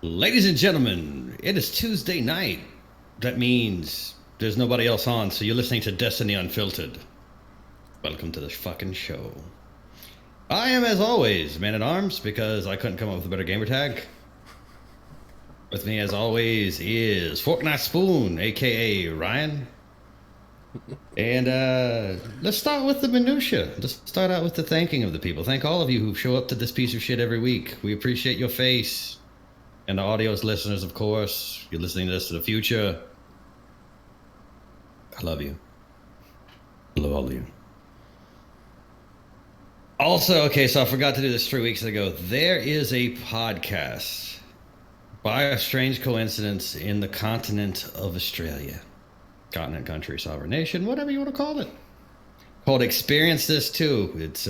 Ladies and gentlemen, it is Tuesday night. That means there's nobody else on, so you're listening to Destiny Unfiltered. Welcome to the fucking show. I am, as always, Man-at-Arms, because I couldn't come up with a better gamer tag. With me, as always, is Fork Not Spoon, a.k.a. Ryan. And let's start with the minutia. Let's start out with the thanking of the people. Thank all of you who show up to this piece of shit every week. We appreciate your face. And the audio's listeners, of course. You're listening to this to the future. I love you. I love all of you. Also, okay, so I forgot to do this 3 weeks ago. There is a podcast, by a strange coincidence, in the continent of Australia. Continent, country, sovereign nation, whatever you want to call it. Called Experience This Too. It's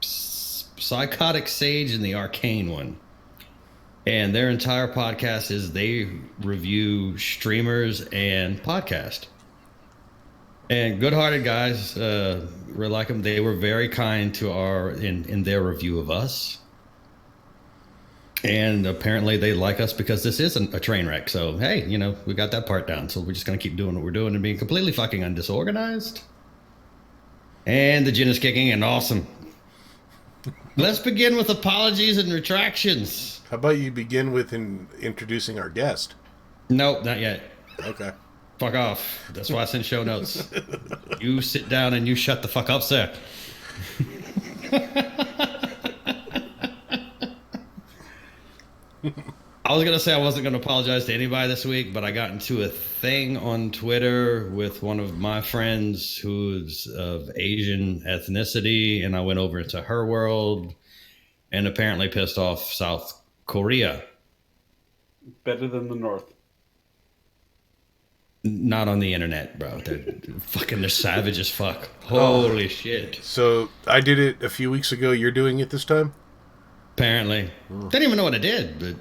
Psychotic Sage and the Arcane one. And their entire podcast is they review streamers and podcast. And good-hearted guys, we like them. They were very kind to in their review of us. And apparently they like us because this isn't a train wreck. So, hey, you know, we got that part down. So we're just going to keep doing what we're doing and being completely fucking undisorganized. And the gin is kicking and awesome. Let's begin with apologies and retractions. How about you begin with introducing our guest? Nope, not yet. Okay. Fuck off. That's why I send show notes. You sit down and you shut the fuck up, sir. I was going to say I wasn't going to apologize to anybody this week, but I got into a thing on Twitter with one of my friends who's of Asian ethnicity, and I went over into her world and apparently pissed off South Korea. Better than the North. Not on the internet, bro. They're savage as fuck. Holy shit. So I did it a few weeks ago. You're doing it this time? Apparently. Didn't even know what I did, but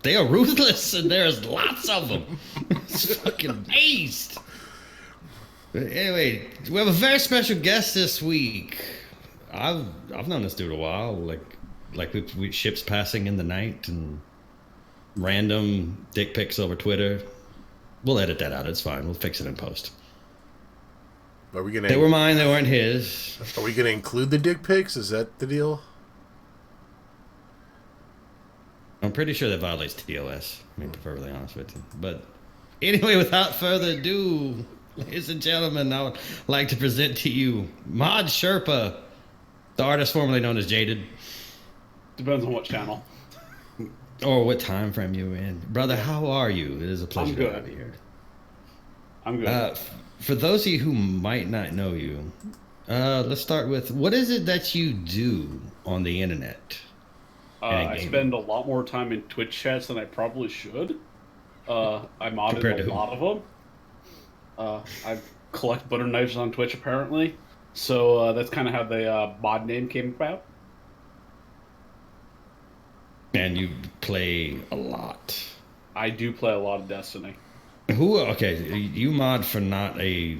they are ruthless and there's lots of them. It's fucking based. But anyway, we have a very special guest this week. I've known this dude a while. Like we ships passing in the night and random dick pics over Twitter. We'll edit that out. It's fine. We'll fix it in post. Are we gonna? They were mine. They weren't his. Are we gonna include the dick pics? Is that the deal? I'm pretty sure that violates TOS. I mean, to be perfectly honest with you. But anyway, without further ado, ladies and gentlemen, I would like to present to you ModSherpa, the artist formerly known as Jaded. Depends on what channel. Or what time frame you're in. Brother, how are you? It is a pleasure to have you here. I'm good. For those of you who might not know you, let's start with, what is it that you do on the internet? I spend a lot more time in Twitch chats than I probably should. I modded a lot of them. I collect butter knives on Twitch, apparently. So that's kind of how the mod name came about. And you play a lot. I do play a lot of Destiny. Okay, you mod for not a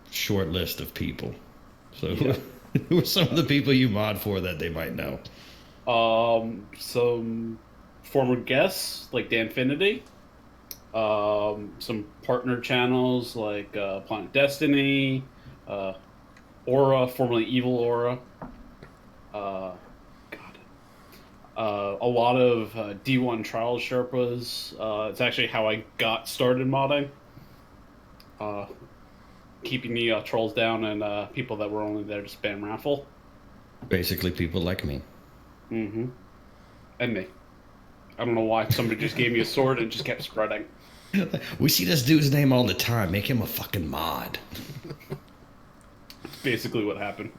short list of people. So yeah. Who are some of the people you mod for that they might know? Some former guests, like Danfinity. Some partner channels like Planet Destiny, Aura, formerly Evil Aura. A lot of D1 Trials Sherpas. It's actually how I got started modding. Keeping the trolls down and people that were only there to spam raffle. Basically, people like me. Mm-hmm. And me. I don't know why somebody just gave me a sword and just kept spreading. We see this dude's name all the time. Make him a fucking mod. That's basically what happened.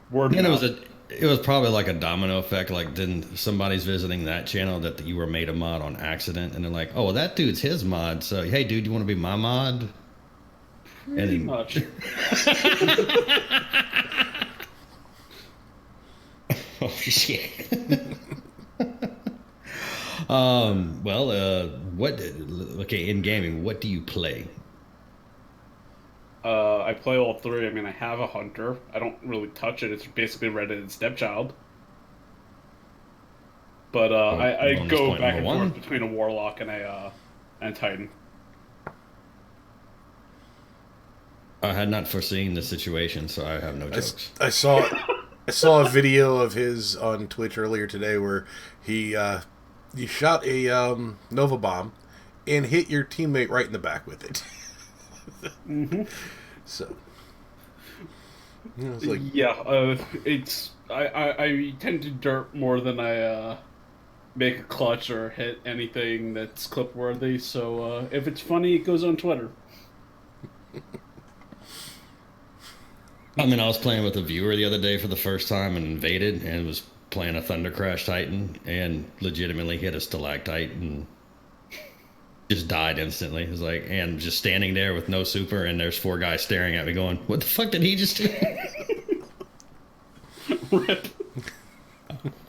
Word And mouth. it was probably like a domino effect. Like, then somebody's visiting that channel that you were made a mod on accident, and they're like, "Oh, well, that dude's his mod. So, hey, dude, you want to be my mod?" Pretty much. Oh shit. Okay, in gaming, what do you play? I play all three. I mean, I have a hunter. I don't really touch it. It's basically Redheaded Stepchild. But I bonus go point back number and one. forth between a warlock and a titan. I had not foreseen the situation, so I have no jokes. I saw a video of his on Twitch earlier today where he shot a Nova bomb and hit your teammate right in the back with it. Mm-hmm. So, it's like, it's I tend to dirt more than I make a clutch or hit anything that's clip worthy. So if it's funny, it goes on Twitter. I mean, I was playing with a viewer the other day for the first time and invaded and was playing a Thunder Crash Titan and legitimately hit a stalactite and just died instantly. It was like, and just standing there with no super, and there's 4 guys staring at me going, "What the fuck did he just do?" Rip.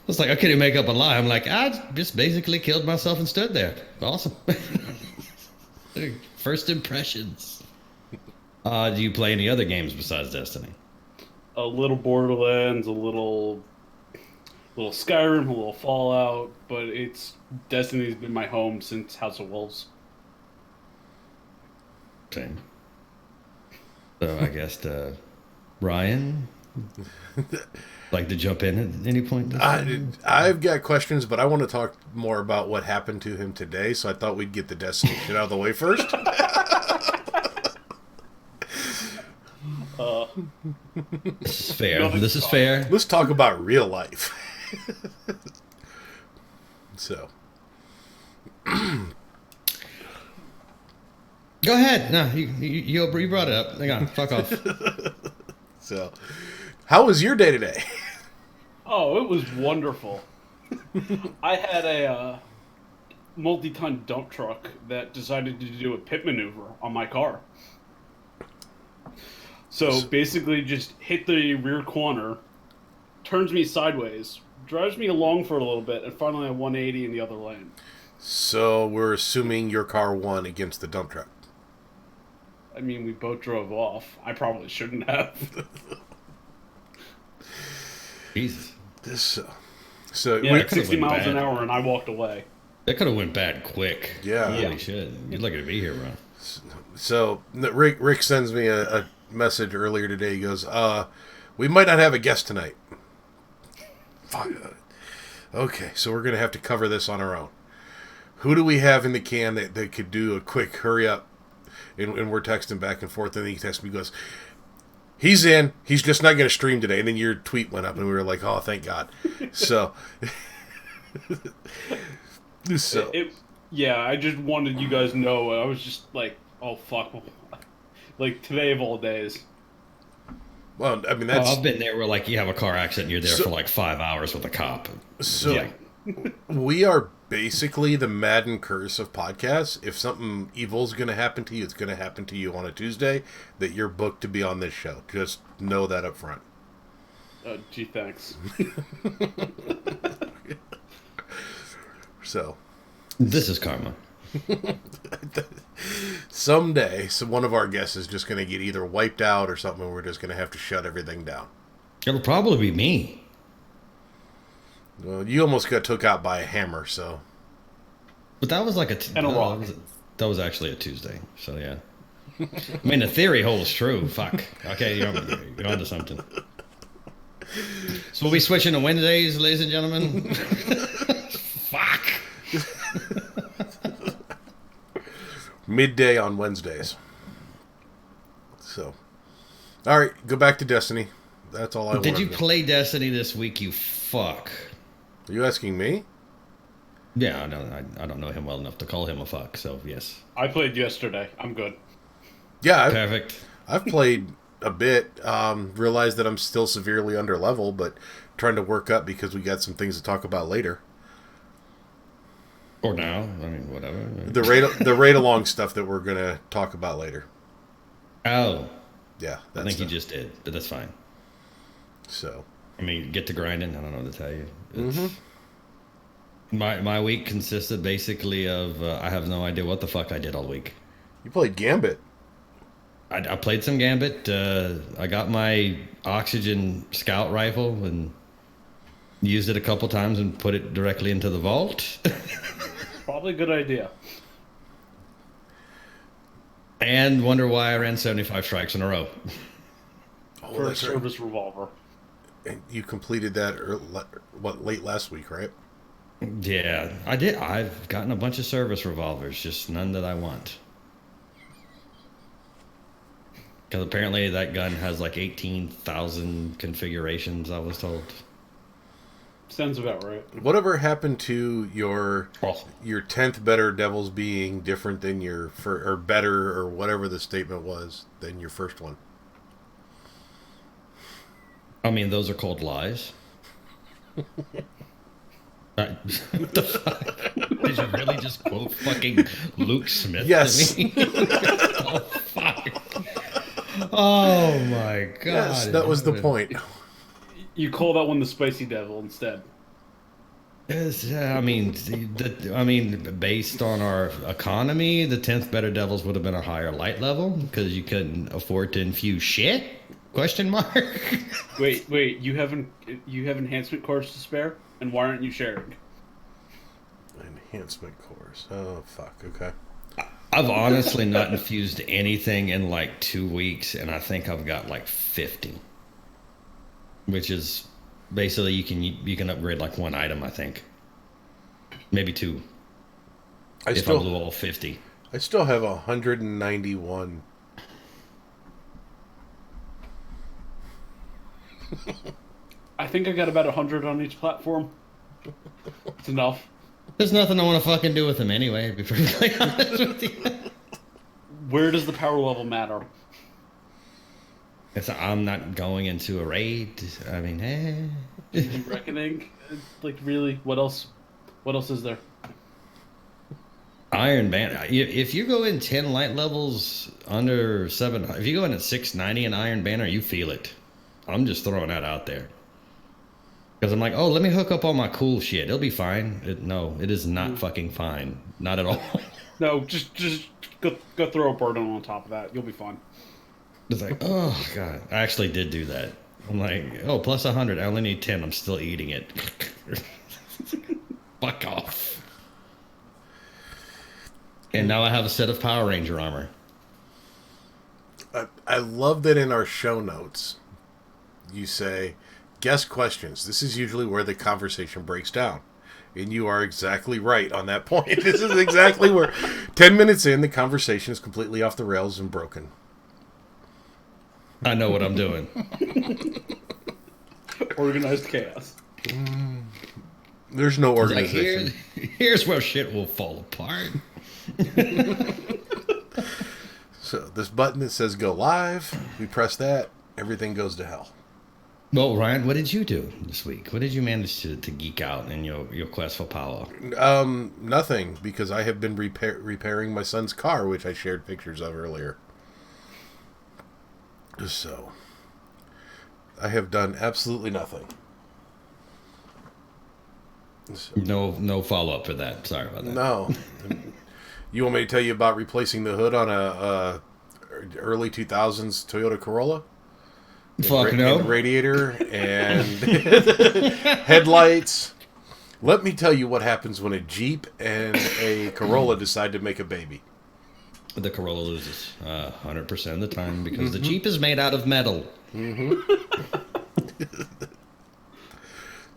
It's like, I couldn't make up a lie. I'm like, I just basically killed myself and stood there. Awesome. First impressions. Do you play any other games besides Destiny? A little Borderlands, a little Skyrim, a little Fallout, but Destiny's been my home since House of Wolves. Same. So I guess Ryan, like to jump in at any point? I've got questions, but I want to talk more about what happened to him today. So I thought we'd get the Destiny shit out of the way first. This is fair. This is fair. Let's talk about real life. So, Go ahead. No, you brought it up. Hang on. Fuck off. so, how was your day today? Oh, it was wonderful. I had a multi-ton dump truck that decided to do a pit maneuver on my car. So basically just hit the rear corner, turns me sideways, drives me along for a little bit, and finally a 180 in the other lane. So we're assuming your car won against the dump truck. I mean, we both drove off. I probably shouldn't have. Jesus. So Yeah, we, 60 miles bad. an hour, and I walked away. That could have went bad quick. Yeah. Holy shit. You're lucky to be here, bro. so Rick sends me a message earlier today. He goes, we might not have a guest tonight. Fuck. Okay, so we're going to have to cover this on our own. Who do we have in the can that could do a quick hurry up? And we're texting back and forth, and then he texts me, he goes, he's in, he's just not going to stream today. And then your tweet went up, and we were like, oh, thank God. So, yeah, I just wanted you guys to know. I was just like, oh, fuck. Like, today of all days. Well, I mean, that's... I've been there where, like, you have a car accident, you're there for, like, 5 hours with a cop. So, Yeah. we are basically the Madden curse of podcasts. If something evil's going to happen to you, it's going to happen to you on a Tuesday, that you're booked to be on this show. Just know that up front. Gee, thanks. So... This is karma. Someday, one of our guests is just going to get either wiped out or something, and we're just going to have to shut everything down. It'll probably be me. Well, you almost got took out by a hammer, so... But that was like And a rock. That That was actually a Tuesday. So yeah. I mean, the theory holds true. Fuck. Okay, you're onto something. So we'll be switching to Wednesdays, ladies and gentlemen. Fuck. Midday on Wednesdays. So, all right, go back to Destiny. That's all I want. Did you play Destiny this week? You fuck. Are you asking me? Yeah, I don't know him well enough to call him a fuck. So yes. I played yesterday. I'm good. Yeah, Perfect. I've played a bit. Realized that I'm still severely under level, but trying to work up because we got some things to talk about later. Or now, I mean, whatever. The raid along stuff that we're gonna talk about later. Oh, yeah, I think you just did, but that's fine. So, I mean, get to grinding. I don't know what to tell you. My week consisted basically of I have no idea what the fuck I did all week. You played Gambit. I played some Gambit. I got my oxygen scout rifle and used it a couple times and put it directly into the vault. Probably a good idea. And wonder why I ran 75 strikes in a row. Oh, For a service revolver. And you completed that late last week, right? Yeah, I did. I've gotten a bunch of service revolvers, just none that I want. Because apparently that gun has like 18,000 configurations, I was told. Sounds about right. Whatever happened to your 10th better devils being different than your or better or whatever the statement was than your first one? I mean, those are called lies. What the fuck? Did you really just quote fucking Luke Smith? Yes. To me? Oh, fuck. Oh my god. Yes, that was the point. You call that one the Spicy Devil instead. Yes, I mean, based on our economy, the 10th better devils would have been a higher light level because you couldn't afford to infuse shit? Question mark. Wait, you have enhancement cores to spare, and why aren't you sharing? Enhancement cores. Oh fuck. Okay. I've honestly not infused anything in like 2 weeks, and I think I've got like 50, which is basically you can upgrade like one item. I think maybe two. I blew all 50. I still have 191. I think I got about 100 on each platform. It's enough. There's nothing I want to fucking do with them anyway, to be perfectly honest with you. Where does the power level matter? I'm not going into a raid. I mean, Reckoning? Like, really? What else? What else is there? Iron Banner. If you go in 10 light levels under 7, if you go in at 690 in Iron Banner, you feel it. I'm just throwing that out there. Because I'm like, oh, let me hook up all my cool shit. It'll be fine. No, it is not fucking fine. Not at all. No, just go throw a burden on top of that. You'll be fine. It's like, oh, God. I actually did do that. I'm like, oh, plus 100. I only need 10. I'm still eating it. Fuck off. And now I have a set of Power Ranger armor. I love that in our show notes, you say, guest questions. This is usually where the conversation breaks down. And you are exactly right on that point. This is exactly where 10 minutes in, the conversation is completely off the rails and broken. I know what I'm doing. Organized chaos. There's no organization. Like here's where shit will fall apart. So this button that says go live, we press that, everything goes to hell. Well, Ryan, what did you do this week? What did you manage to geek out in your quest for power? Nothing, because I have been repairing my son's car, which I shared pictures of earlier. So, I have done absolutely nothing. So, no follow-up for that. Sorry about that. No. You want me to tell you about replacing the hood on a early 2000s Toyota Corolla? Fuck no. And radiator and headlights. Let me tell you what happens when a Jeep and a Corolla decide to make a baby. The Corolla loses 100% of the time because the Jeep is made out of metal.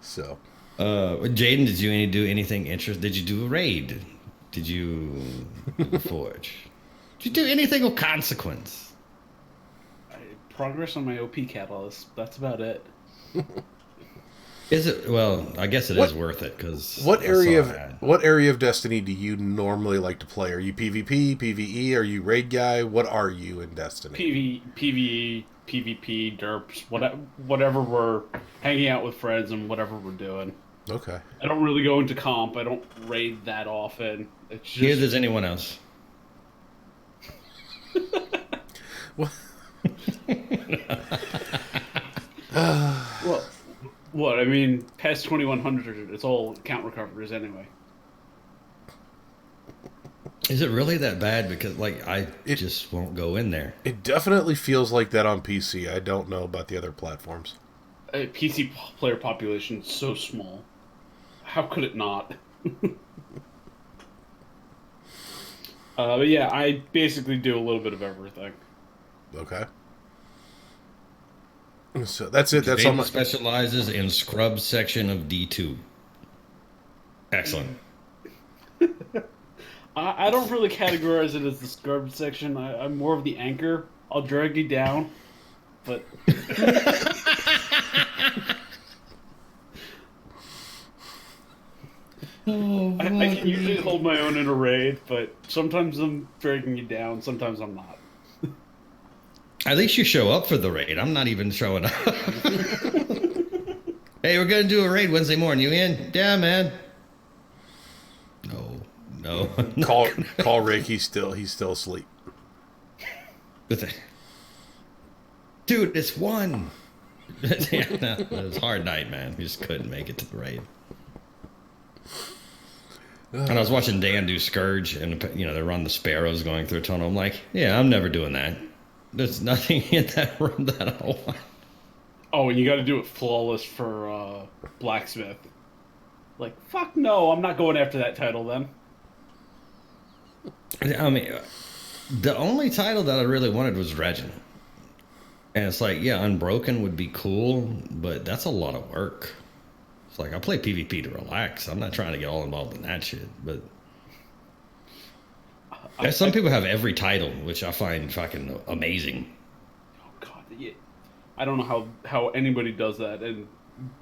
So, Jaden, did you do anything interesting? Did you do a raid? Did you do a forge? Did you do anything of consequence? Progress on my OP catalyst. That's about it. Is it? Well, I guess it is worth it because what area of Destiny do you normally like to play? Are you PvP, PvE? Are you raid guy? What are you in Destiny? PvE, PvP, derps, whatever we're hanging out with friends and whatever we're doing. Okay. I don't really go into comp. I don't raid that often. It's just... Neither does anyone else. What? Well, what? I mean, past 2100, it's all count recoveries anyway. Is it really that bad? Because, like, I just won't go in there. It definitely feels like that on PC. I don't know about the other platforms. PC player population is so small. How could it not? But yeah, I basically do a little bit of everything. Okay. So that's it. That's all my... specializes in scrub section of D2. Excellent. I don't really categorize it as the scrub section. I'm more of the anchor. I'll drag you down, but I can usually hold my own in a raid, but sometimes I'm dragging you down, sometimes I'm not. At least you show up for the raid. I'm not even showing up. Hey, we're gonna do a raid Wednesday morning. You in? Yeah, man. No. Call Rick. He's still asleep. Dude, it's 1. Yeah, no, it was a hard night, man. We just couldn't make it to the raid. And I was watching Dan do Scourge, and they run the Sparrows going through a tunnel. I'm like, yeah, I'm never doing that. There's nothing in that room that I want. Oh, and you got to do it flawless for Blacksmith. Like, fuck no, I'm not going after that title then. I mean, the only title that I really wanted was Regin. And it's like, yeah, Unbroken would be cool, but that's a lot of work. It's like, I play PvP to relax. I'm not trying to get all involved in that shit. But some people have every title, which I find fucking amazing. Oh, God. Yeah. I don't know how anybody does that. And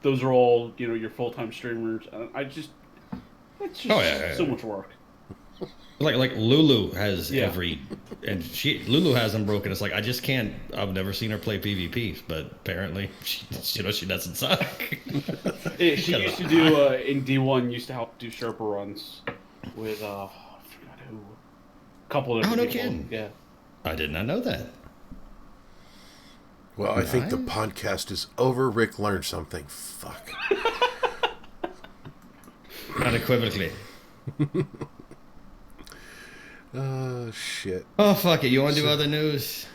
those are all, your full-time streamers. It's just so much work. Like Lulu has every, and Lulu has Unbroken. It's like, I just can't. I've never seen her play PvP, but apparently she doesn't suck. She used to do in D1. Used to help do Sherpa runs with I forgot who. A couple of different people. Kidding. Yeah, I did not know that. Well, I think the podcast is over. Rick learned something. Fuck. Unequivocally. Shit. Oh, fuck it. You want to do other news?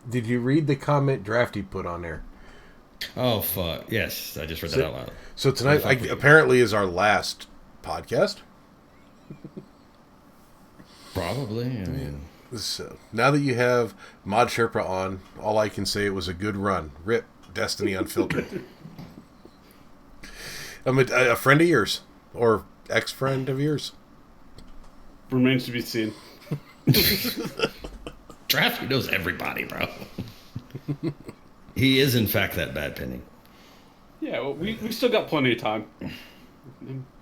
Did you read the comment Drafty put on there? Oh, fuck. Yes, I just read that out loud. So tonight apparently is our last podcast. Probably. I mean... So, now that you have ModSherpa on, all I can say, it was a good run. RIP, Destiny Unfiltered. I'm a friend of yours. Or ex-friend of yours. Remains to be seen. Drafty knows everybody, bro. He is, in fact, that bad penny. Yeah, well, we still got plenty of time.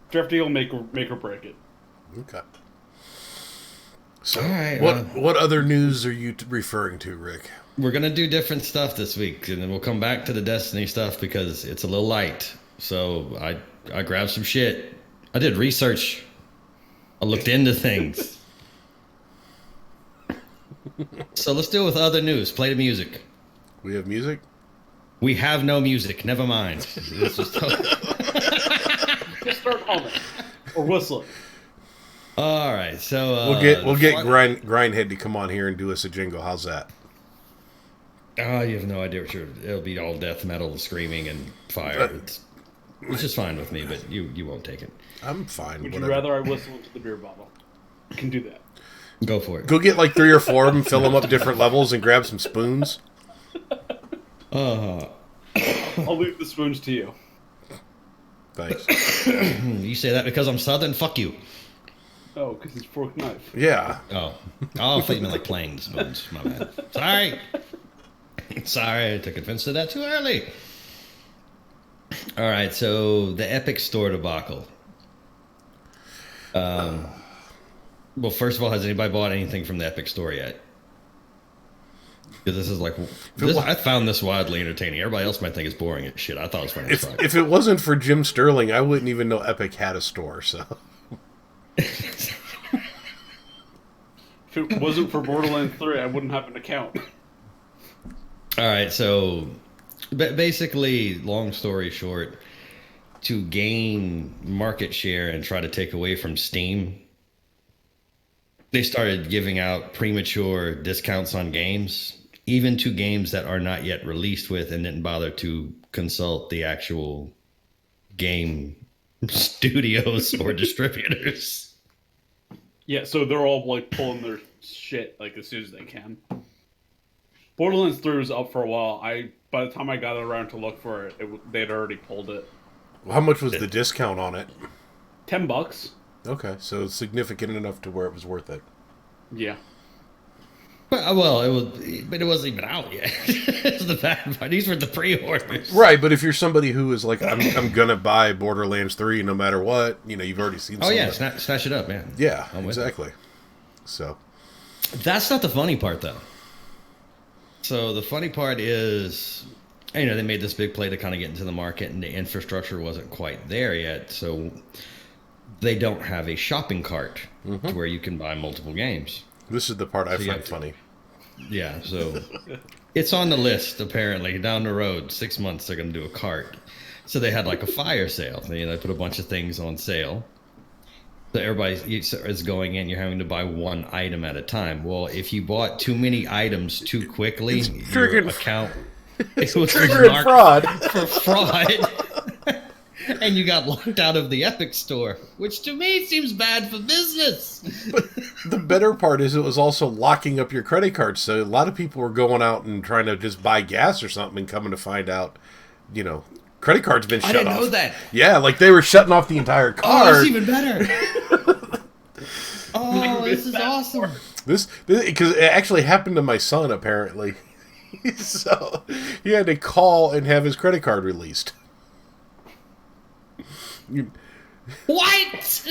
Drafty will make or break it. Okay. So, all right, what other news are you referring to, Rick? We're going to do different stuff this week, and then we'll come back to the Destiny stuff because it's a little light. So I grabbed some shit. I did research. I looked into things. So let's deal with other news. Play the music. We have music? We have no music. Never mind. Let's just start humming or whistling. All right. So we'll get Grindhead to come on here and do us a jingle. How's that? Oh, you have no idea what it'll be all death metal, screaming, and fire. It's just fine with me, but you won't take it. I'm fine. Would you rather I whistle into the beer bottle? I can do that. Go for it. Go get like 3 or 4 of them, fill them up different levels, and grab some spoons. I'll leave the spoons to you. Thanks. You say that because I'm Southern? Fuck you. Oh, because it's fork knife. Yeah. Oh, I thought you meant like playing the spoons. My bad. Sorry, I took offense to that too early. All right, so the Epic Store debacle. Well, first of all, has anybody bought anything from the Epic Store yet? Because this is like, I found this wildly entertaining. Everybody else might think it's boring as shit. I thought it was funny as fuck. If it wasn't for Jim Sterling, I wouldn't even know Epic had a store. So, if it wasn't for Borderlands 3, I wouldn't have an account. All right, so basically, long story short, to gain market share and try to take away from Steam, they started giving out premature discounts on games, even to games that are not yet released with, and didn't bother to consult the actual game studios or distributors. Yeah, so they're all like pulling their shit like as soon as they can. Borderlands 3 was up for a while. By the time I got around to look for it, they'd already pulled it. well, how much was the discount on it? $10. Okay, so it's significant enough to where it was worth it. Yeah. But it wasn't even out yet. That's the bad part. These were the pre-orders. Right, but if you're somebody who is like, I'm gonna buy Borderlands 3 no matter what, you've already seen. Oh yeah, snatch it up, man. Yeah, exactly. So that's not the funny part, though. So the funny part is, they made this big play to kind of get into the market, and the infrastructure wasn't quite there yet. So they don't have a shopping cart to where you can buy multiple games. This is the part I find funny. Yeah, so it's on the list, apparently. Down the road, 6 months, they're going to do a cart. So they had like a fire sale. They put a bunch of things on sale. So everybody is going in. You're having to buy one item at a time. Well, if you bought too many items too quickly, your account was triggering fraud. For fraud. And you got locked out of the Epic Store, which to me seems bad for business. But the better part is it was also locking up your credit card. So a lot of people were going out and trying to just buy gas or something and coming to find out, credit card's been shut off. I didn't know that. Yeah, like they were shutting off the entire card. Oh, that's even better. Oh, this is awesome. This because it actually happened to my son, apparently. So he had to call and have his credit card released. What?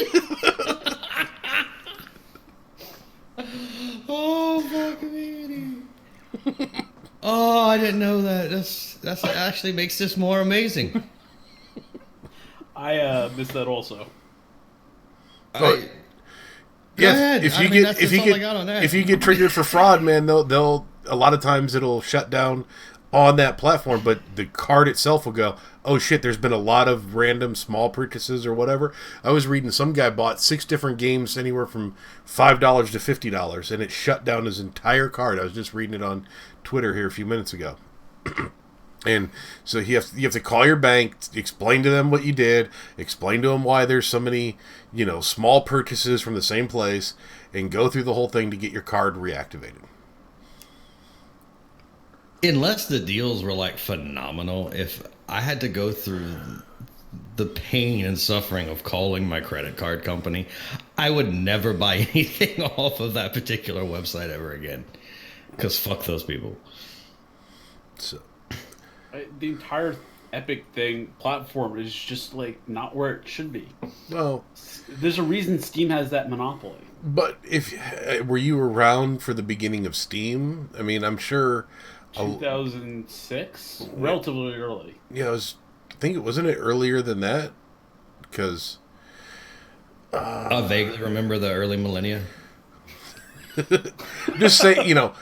Oh, fuck me. Oh, I didn't know that. That's actually makes this more amazing. I missed that also. Yeah, if you get triggered for fraud, man, they'll a lot of times it'll shut down on that platform, but the card itself will go, oh shit, there's been a lot of random small purchases or whatever. I was reading some guy bought 6 different games anywhere from $5 to $50, and it shut down his entire card. I was just reading it on Twitter here a few minutes ago. And so you have to call your bank, explain to them what you did, explain to them why there's so many, small purchases from the same place, and go through the whole thing to get your card reactivated. Unless the deals were like phenomenal, if I had to go through the pain and suffering of calling my credit card company, I would never buy anything off of that particular website ever again. Because fuck those people. So the entire Epic platform is just like not where it should be. Well, there's a reason Steam has that monopoly. But were you around for the beginning of Steam? I mean, I'm sure 2006, relatively early. Yeah, I think it wasn't earlier than that, because I vaguely remember the early millennia. Just say,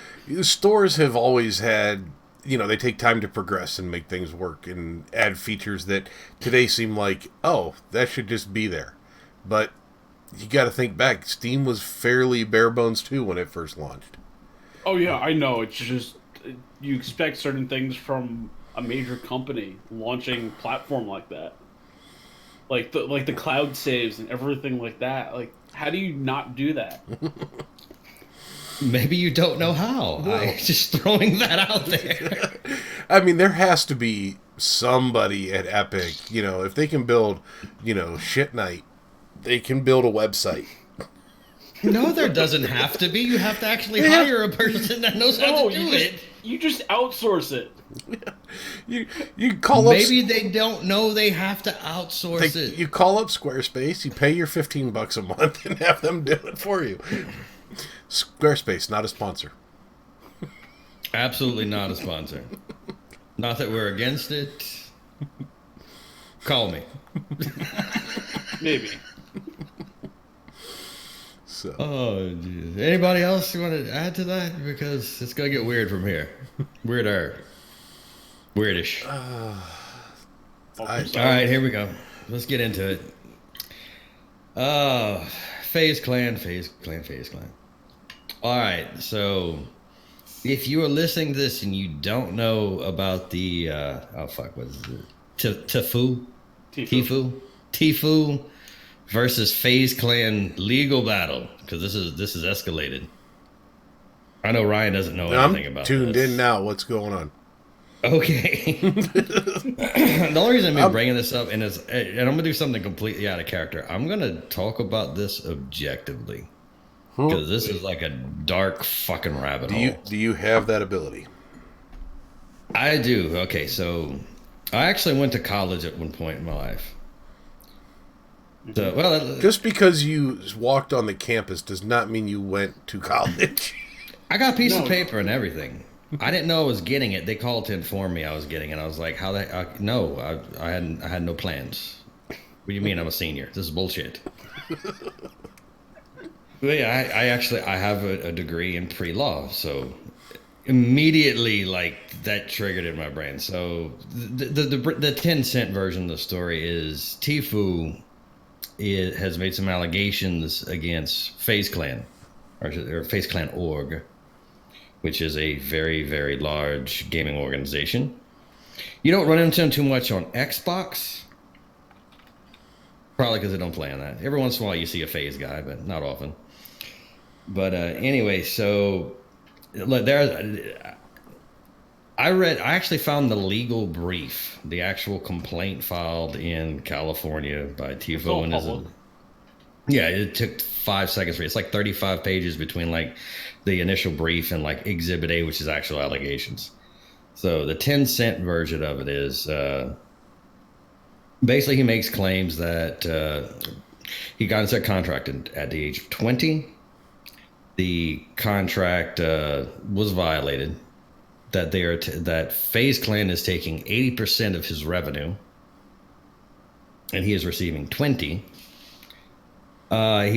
stores have always had, they take time to progress and make things work and add features that today seem like, oh, that should just be there. But you got to think back. Steam was fairly bare bones too when it first launched. Oh yeah, I know. It's just you expect certain things from a major company launching platform like that, like the cloud saves and everything like that. Like, how do you not do that? Maybe you don't know how. No. I'm just throwing that out there. I mean, there has to be somebody at Epic, if they can build, Shit Night, they can build a website. No, there doesn't have to be. You have to actually hire a person that knows how to do it. You just outsource it. You call Maybe they don't know they have to outsource it. You call up Squarespace, you pay your $15 a month, and have them do it for you. Squarespace, not a sponsor. Absolutely not a sponsor. Not that we're against it. Call me. Maybe. So. Oh, geez. Anybody else you want to add to that? Because it's going to get weird from here. Weirder. Weirdish. All right, here we go. Let's get into it. FaZe Clan. All right, so if you are listening to this and you don't know about the what is it? Tfue versus FaZe Clan legal battle, because this is escalated. I know Ryan doesn't know anything about this. I'm tuned in now. What's going on? Okay. The only reason I'm bringing this up, and I'm going to do something completely out of character. I'm going to talk about this objectively. Because this is like a dark fucking rabbit hole. Do you have that ability? I do. Okay, so I actually went to college at one point in my life. So, just because you walked on the campus does not mean you went to college. I got a piece of paper and everything. I didn't know I was getting it. They called to inform me I was getting it. I was like, "How that? No, I had no plans." What do you mean I'm a senior? This is bullshit. But yeah, I have a degree in pre-law, so immediately that triggered in my brain. So the 10-cent version of the story is Tfue has made some allegations against FaZe Clan or FaZe Clan Org, which is a very, very large gaming organization. You don't run into them too much on Xbox, probably because they don't play on that. Every once in a while you see a FaZe guy, but not often. But anyway, so look, I actually found the legal brief, the actual complaint filed in California by Tfue. Yeah, it took 5 seconds for it. It's like 35 pages between the initial brief and Exhibit A, which is actual allegations. So the 10-cent version of it is basically he makes claims that he got into a contract at the age of 20. The contract was violated. That FaZe Clan is taking 80% of his revenue, and he is receiving 20. And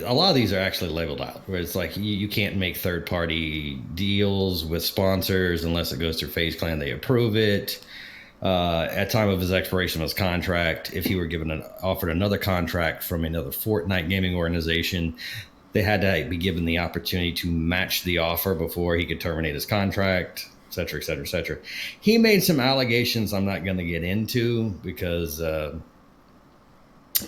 a lot of these are actually labeled out, where it's like you can't make third-party deals with sponsors unless it goes through FaZe Clan. They approve it. At time of his expiration of his contract, if he were offered another contract from another Fortnite gaming organization, they had to be given the opportunity to match the offer before he could terminate his contract, et cetera, et cetera, et cetera. He made some allegations I'm not going to get into because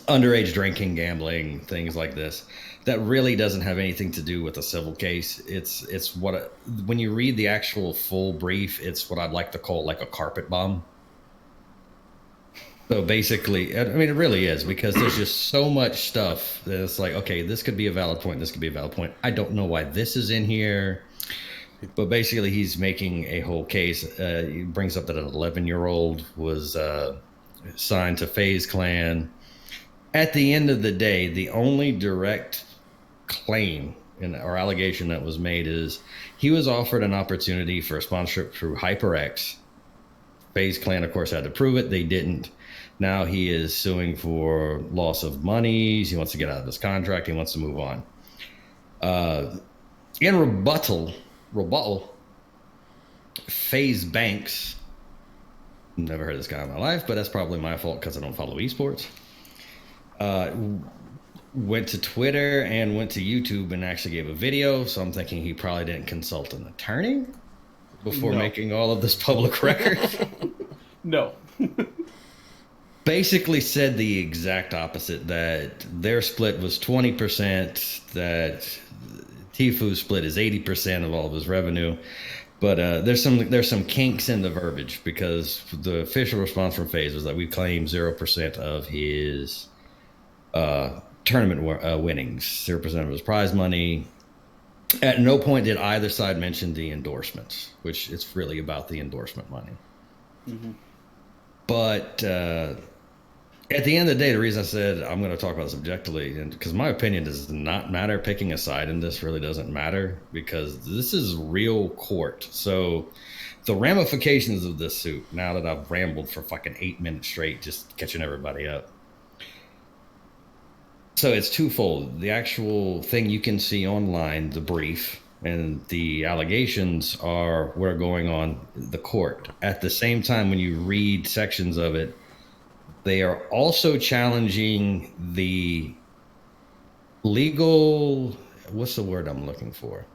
underage drinking, gambling, things like this, that really doesn't have anything to do with a civil case. It's when you read the actual full brief, it's what I'd like to call a carpet bomb. So basically, I mean, it really is, because there's just so much stuff that it's like, okay, this could be a valid point. This could be a valid point. I don't know why this is in here. But basically, he's making a whole case. He brings up that an 11-year-old was signed to FaZe Clan. At the end of the day, the only direct claim or allegation that was made is he was offered an opportunity for a sponsorship through HyperX. FaZe Clan, of course, had to prove it. They didn't. Now he is suing for loss of monies. He wants to get out of his contract. He wants to move on. In rebuttal, FaZe Banks, never heard of this guy in my life, but that's probably my fault because I don't follow esports. Went to Twitter and went to YouTube and actually gave a video. So I'm thinking he probably didn't consult an attorney before making all of this public record. No. Basically said the exact opposite, that their split was 20%, that Tfue split his 80% of all of his revenue. But there's some kinks in the verbiage, because the official response from FaZe was that we claim 0% of his tournament winnings, 0% of his prize money. At no point did either side mention the endorsements, which it's really about the endorsement money. Mm-hmm. But at the end of the day, the reason I said I'm going to talk about this objectively, and because my opinion does not matter, picking a side in this really doesn't matter, because this is real court. So the ramifications of this suit, now that I've rambled for fucking 8 minutes straight, just catching everybody up. So it's twofold. The actual thing you can see online, the brief, and the allegations are what are going on the court. At the same time, when you read sections of it, they are also challenging the legal, what's the word I'm looking for?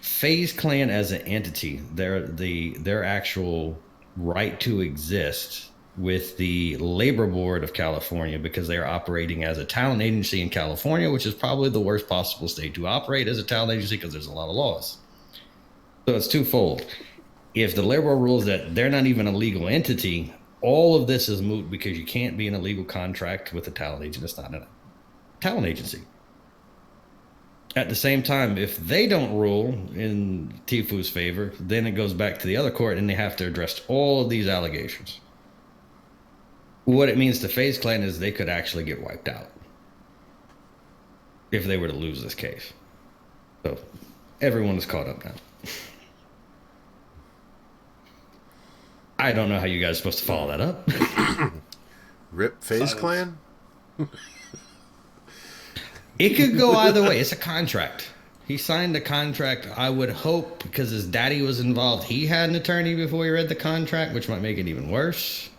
FaZe Clan as an entity, their actual right to exist with the Labor Board of California, because they are operating as a talent agency in California, which is probably the worst possible state to operate as a talent agency because there's a lot of laws. So it's twofold. If the Labor Board rules that they're not even a legal entity, all of this is moot, because you can't be in a legal contract with a talent agent. It's not a talent agency. At the same time, if they don't rule in Tfue's favor, then it goes back to the other court and they have to address all of these allegations. What it means to FaZe Clan is they could actually get wiped out if they were to lose this case. So everyone is caught up now. I don't know how you guys are supposed to follow that up. Rip FaZe Clan? It could go either way. It's a contract. He signed a contract. I would hope, because his daddy was involved, he had an attorney before he read the contract, which might make it even worse.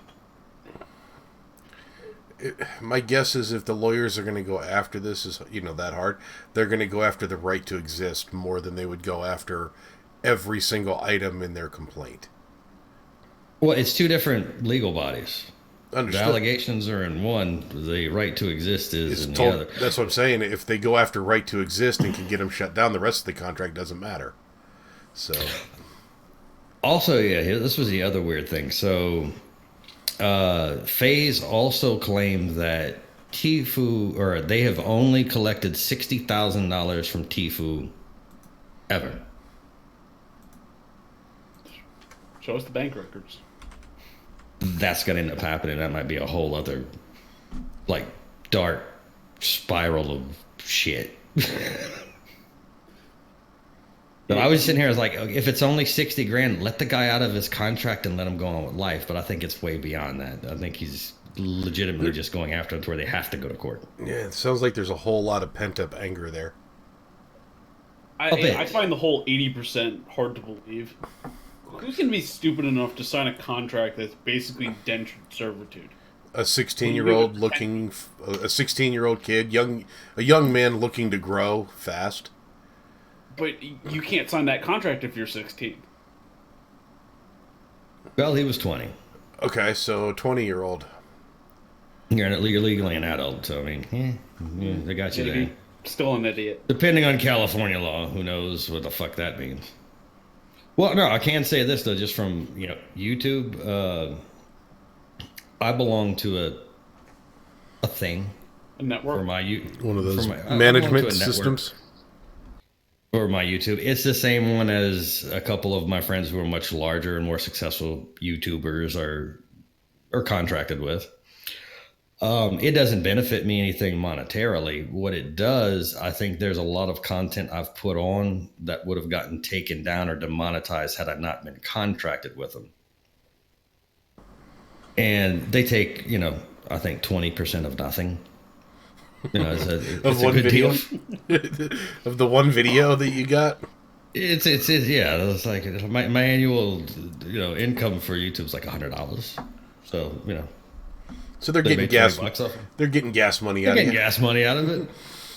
My guess is if the lawyers are going to go after this, is that hard, they're going to go after the right to exist more than they would go after every single item in their complaint. Well, it's two different legal bodies. Understood. The allegations are in one. The right to exist is in the other. That's what I'm saying. If they go after right to exist and can get them shut down, the rest of the contract doesn't matter. So. Also, yeah, this was the other weird thing. So, FaZe also claimed that they have only collected $60,000 from Tfue ever. Show us the bank records. That's going to end up happening. That might be a whole other, dark spiral of shit. But I was sitting here, I was like, if it's only $60,000, let the guy out of his contract and let him go on with life. But I think it's way beyond that. I think he's legitimately just going after it to where they have to go to court. Yeah, it sounds like there's a whole lot of pent-up anger there. I find the whole 80% hard to believe. Who's going to be stupid enough to sign a contract that's basically indentured servitude? A 16-year-old kid, a young man looking to grow fast. But you can't sign that contract if you're 16. Well, he was 20. Okay, so 20-year-old. You're legally an adult, so I mean, they got you there. Still an idiot. Depending on California law, who knows what the fuck that means. Well, no, I can say this though, just from YouTube. I belong to a thing, a network, for my one of those management systems. For my YouTube, it's the same one as a couple of my friends who are much larger and more successful YouTubers are contracted with. It doesn't benefit me anything monetarily. What it does, I think there's a lot of content I've put on that would have gotten taken down or demonetized had I not been contracted with them. And they take, I think 20% of nothing. It's a good video deal. Of the one video that you got. It's yeah. It's like my annual income for YouTube is like $100. So So they're getting gas. They're getting gas money out of it. Gas money out of it.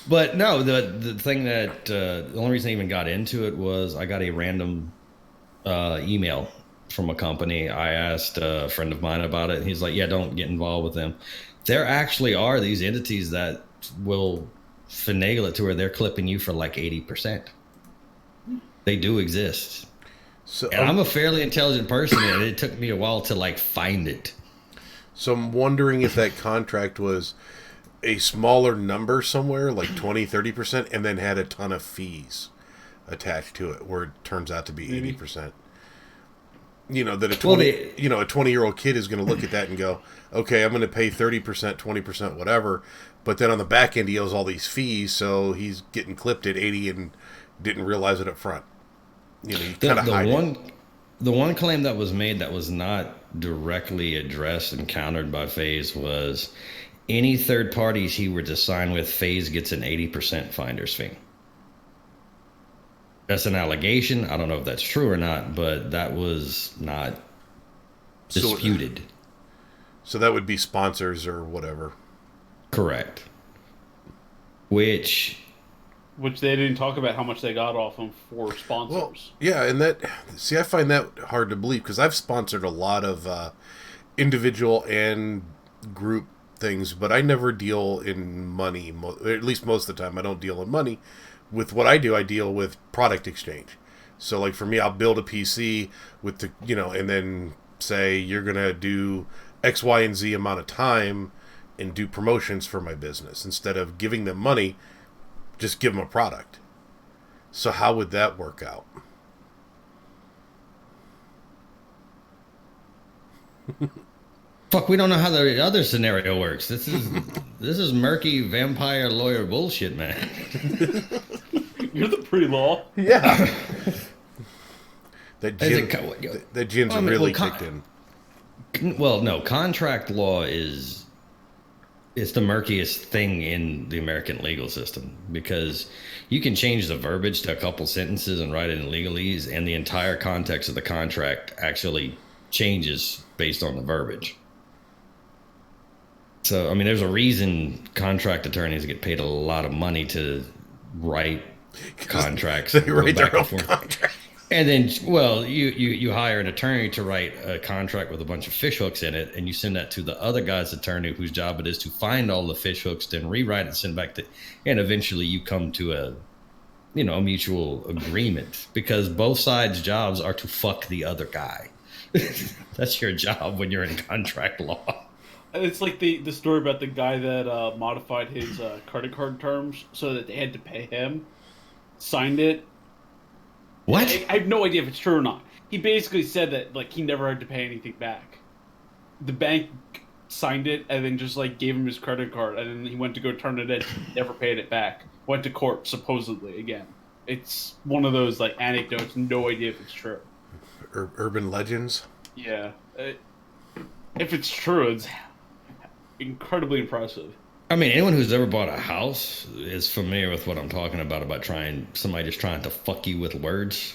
But no, the thing that the only reason I even got into it was I got a random email from a company. I asked a friend of mine about it, and he's like, "Yeah, don't get involved with them." There actually are these entities that will finagle it to where they're clipping you for like 80%. They do exist. So And I'm a fairly intelligent person, and it took me a while to like find it. So I'm wondering if that contract was a smaller number somewhere, like 20-30%, and then had a ton of fees attached to it, where it turns out to be 80%. You know, that a 20-year-old kid is going to look at that and go, okay, I'm going to pay 30%, 20%, whatever. But then on the back end, he owes all these fees, so he's getting clipped at 80 and didn't realize it up front. You know, you kind of hide it. The one claim that was made that was not directly addressed and countered by FaZe was any third parties he were to sign with, FaZe gets an 80% finder's fee. That's an allegation. I don't know if that's true or not, but that was not disputed. So that would be sponsors or whatever. Correct. Which they didn't talk about how much they got off them for sponsors. Well, yeah, and I find that hard to believe because I've sponsored a lot of individual and group things, but I never deal in money. At least most of the time, I don't deal in money. With what I do, I deal with product exchange. So, like for me, I'll build a PC with and then say you're gonna do X, Y, and Z amount of time and do promotions for my business instead of giving them money. Just give them a product. So how would that work out? fuck, we don't know how the other scenario works. This is murky vampire lawyer bullshit, man. You're the pre-law. Yeah. that gin's really kicked in. Well, no, contract law is the murkiest thing in the American legal system because you can change the verbiage to a couple sentences and write it in legalese, and the entire context of the contract actually changes based on the verbiage. So, I mean, there's a reason contract attorneys get paid a lot of money to write contracts. They write their own contracts. And then, well, you hire an attorney to write a contract with a bunch of fishhooks in it, and you send that to the other guy's attorney, whose job it is to find all the fishhooks, then rewrite it, and send back to, and eventually you come to a mutual agreement because both sides' jobs are to fuck the other guy. That's your job when you're in contract law. It's like the story about the guy that modified his credit card terms so that they had to pay him, signed it. What? I have no idea if it's true or not. He basically said that like he never had to pay anything back. The bank signed it and then just like gave him his credit card, and then he went to go turn it in, never paid it back. Went to court supposedly again. It's one of those like anecdotes, no idea if it's true. Urban legends. Yeah, if it's true, it's incredibly impressive. I mean, anyone who's ever bought a house is familiar with what I'm talking about somebody just trying to fuck you with words.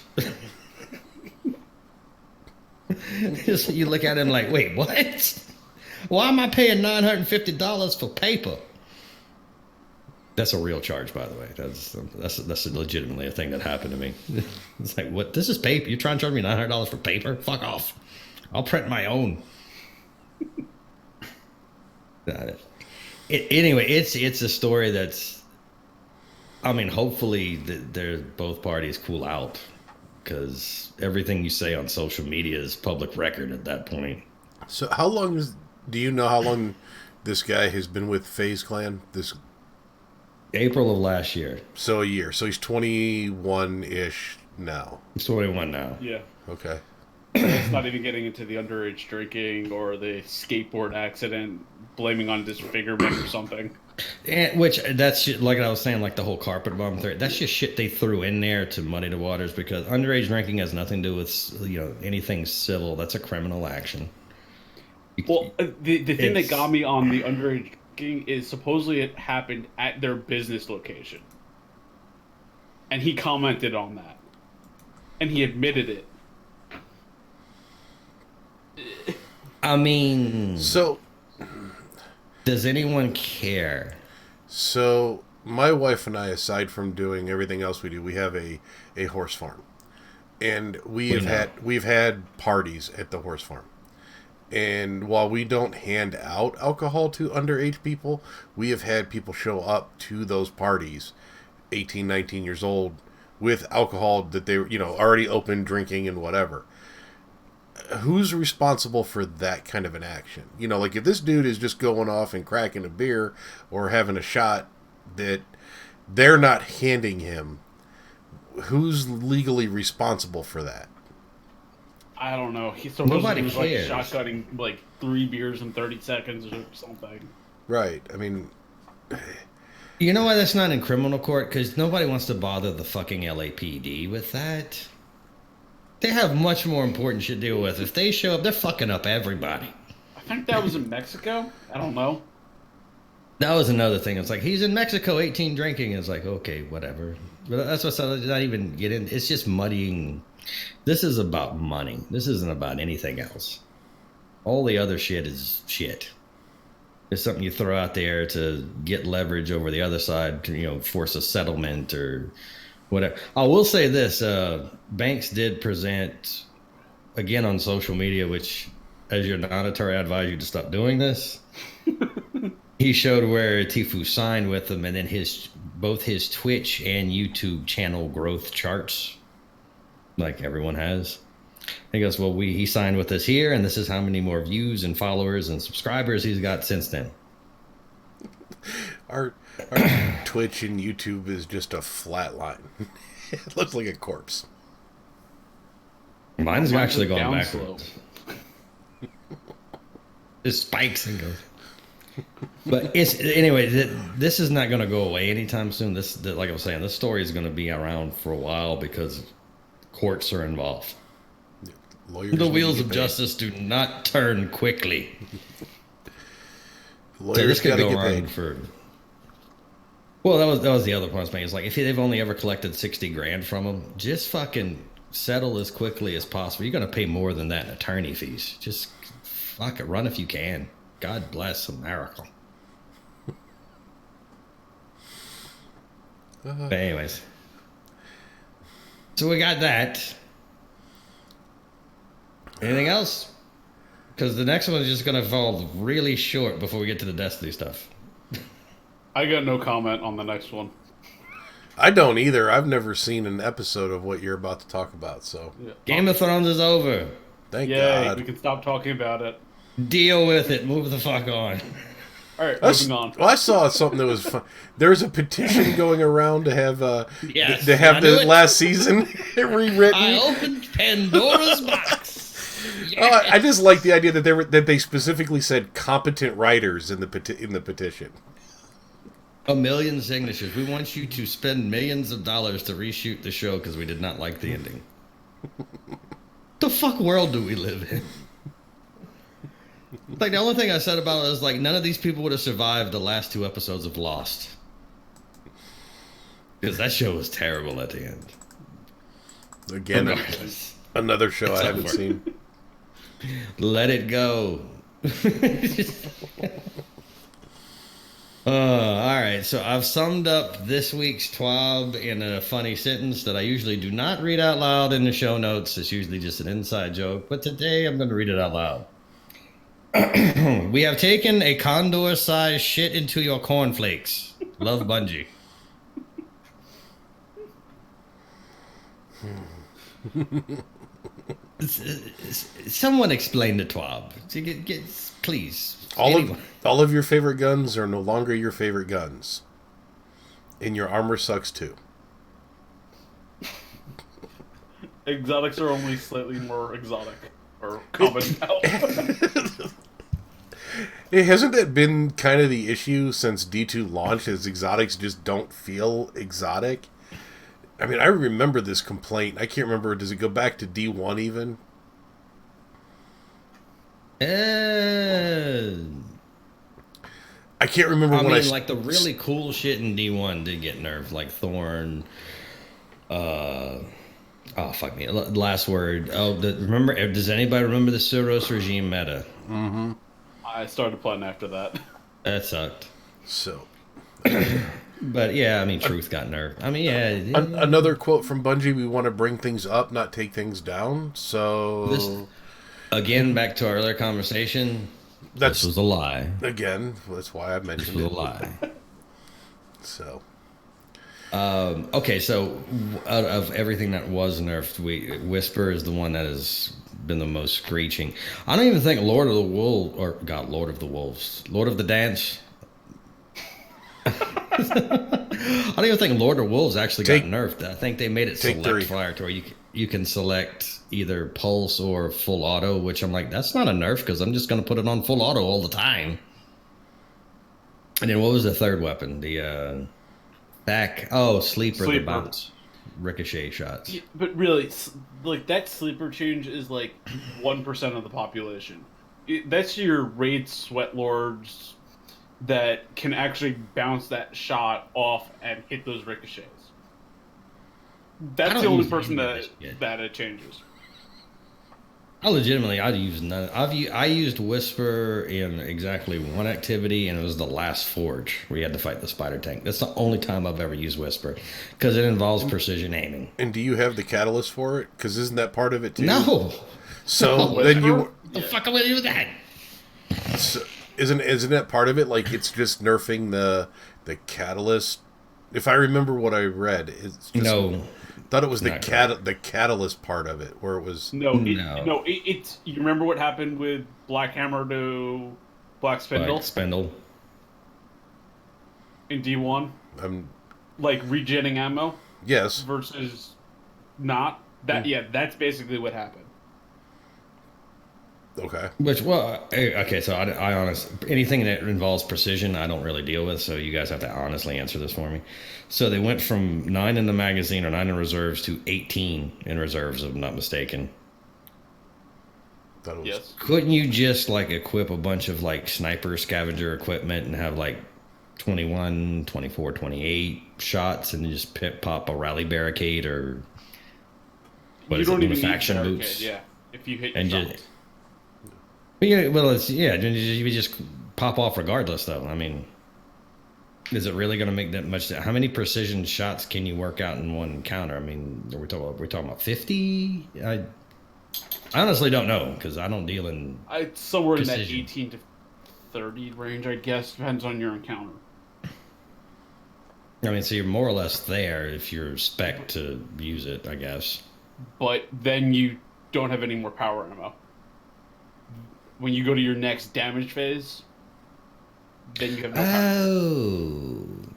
You look at him like, wait, what? Why am I paying $950 for paper? That's a real charge, by the way. That's legitimately a thing that happened to me. It's like, what? This is paper? You're trying to charge me $900 for paper? Fuck off. I'll print my own. Anyway, it's a story that's, I mean, hopefully they're both parties cool out because everything you say on social media is public record at that point. So do you know how long this guy has been with FaZe Clan? This April of last year. So a year. So he's 21-ish now. He's 21 now. Yeah. Okay. It's not even getting into the underage drinking or the skateboard accident, blaming on disfigurement or something. And, which that's like I was saying, like the whole carpet bomb theory. That's just shit they threw in there to muddy the waters because underage drinking has nothing to do with anything civil. That's a criminal action. Well, the thing that got me on the underage drinking is supposedly it happened at their business location, and he commented on that, and he admitted it. I mean, so does anyone care? So my wife and I, aside from doing everything else we do, we have a horse farm, and we've had parties at the horse farm. And while we don't hand out alcohol to underage people, we have had people show up to those parties, 18, 19 years old, with alcohol that they, already open drinking and whatever. Who's responsible for that kind of an action? Like if this dude is just going off and cracking a beer or having a shot that they're not handing him, who's legally responsible for that? I don't know. He's supposed Nobody to be cares. shotgunning 3 beers in 30 seconds or something. Right. I mean, You know why that's not in criminal court? Because nobody wants to bother the fucking LAPD with that. They have much more important shit to deal with. If they show up, they're fucking up everybody. I think that was in Mexico. I don't know. That was another thing. It's like, he's in Mexico, 18 drinking. It's like, okay, whatever. But that's what's not even get in. It's just muddying. This is about money. This isn't about anything else. All the other shit is shit. It's something you throw out there to get leverage over the other side to, force a settlement or whatever. I will say this. Banks did present, again on social media, which, as your non-attorney, I advise you to stop doing this. He showed where Tfue signed with them, and then both his Twitch and YouTube channel growth charts, like everyone has. He goes, well, he signed with us here, and this is how many more views and followers and subscribers he's got since then. Our Twitch and YouTube is just a flat line. It looks like a corpse. Mine's actually going down backwards. It spikes and goes. But anyway. This is not going to go away anytime soon. Like I was saying, this story is going to be around for a while because courts are involved. Lawyers The wheels of justice do not turn quickly. Lawyers So this could gotta go get on paid. for. Well, that was the other point I was making. It's like if they've only ever collected $60,000 from them, just fucking settle as quickly as possible. You're going to pay more than that in attorney fees. Just fuck it, run if you can. God bless America. But anyways, so we got that. Anything else? Because the next one is just going to fall really short before we get to the Destiny stuff. I got no comment on the next one. I don't either. I've never seen an episode of what you're about to talk about, so Yeah. Game of Thrones is over. thank Yay, God. we can stop talking about it. Deal with it. Move the fuck on. All right, That's- moving on. Well, I saw something that was fun. There's a petition going around to have Yes, to have I knew the it. last season rewritten. I opened Pandora's box. Oh, I just like the idea that they specifically said competent writers in the petition. 1 million signatures. We want you to spend millions of dollars to reshoot the show because we did not like the ending. The fuck world do we live in? Like, the only thing I said about it is, like, none of these people would have survived the last 2 episodes of Lost. Because that show was terrible at the end. Again, Regardless. another show It's I haven't over. seen. Let it go. All right, so I've summed up this week's TWAB in a funny sentence that I usually do not read out loud in the show notes. It's usually just an inside joke, but today I'm going to read it out loud. We have taken a condor-sized shit into your cornflakes. Love, Bungie. Someone explain the TWAB. Please. Anyone. All of your favorite guns are no longer your favorite guns. And your armor sucks too. Exotics are only slightly more exotic. Or common now. Hey, hasn't that been kind of the issue since D2 launched, as exotics just don't feel exotic? I mean, I remember this complaint. I can't remember, does it go back to D1 even? I can't remember when like the really cool shit in D1 did get nerfed, like Thorn. Oh fuck me! Last word. Remember? Does anybody remember the Suros regime meta? Mm-hmm. I started playing after that. That sucked. So, but yeah, I mean, Truth got nerfed. I mean, yeah. Another quote from Bungie: "We want to bring things up, not take things down." So, again, back to our earlier conversation. This was a lie. Again, that's why I mentioned this was a lie. So, Okay, so out of everything that was nerfed, Whisper is the one that has been the most screeching. I don't even think Lord of the Wolves, or God, Lord of the Wolves, Lord of the Dance. I don't even think Lord of the Wolves actually got nerfed. I think they made it select fire to where you can select either pulse or full auto, which I'm like, that's not a nerf because I'm just going to put it on full auto all the time. And then what was the third weapon? The sleeper. The bounce ricochet shots. Yeah, but really, like that sleeper change is like 1% of the population. That's your raid sweat lords that can actually bounce that shot off and hit those ricochets. That's the only person that it changes. I used none. I used Whisper in exactly one activity, and it was the last forge where you had to fight the spider tank. That's the only time I've ever used Whisper because it involves precision aiming. And do you have the catalyst for it? Because isn't that part of it too? No. So then you. The fuck am I do with that? So, isn't that part of it? Like it's just nerfing the catalyst. If I remember what I read, it's just, thought it was the catalyst part of it, where it was it's you remember what happened with Black Hammer to Black Spindle? In D1? Like regenning ammo? Yes. Versus not? That's basically what happened. Okay. So I honestly, anything that involves precision, I don't really deal with. So you guys have to honestly answer this for me. So they went from 9 in the magazine or 9 in reserves to 18 in reserves, if I'm not mistaken. Yes. Couldn't you just like equip a bunch of like sniper scavenger equipment and have like 21, 24, 28 shots and just pop a rally barricade or you don't even need faction boots? Yeah. If you hit your shots. You just pop off regardless, though. I mean, is it really going to make that much? How many precision shots can you work out in one encounter? I mean, we're talking about 50. I honestly don't know because I don't deal in. It's somewhere precision. In that 18 to 30 range, I guess. Depends on your encounter. I mean, so you're more or less there if you're spec to use it, I guess. But then you don't have any more power ammo. When you go to your next damage phase, then you have no power.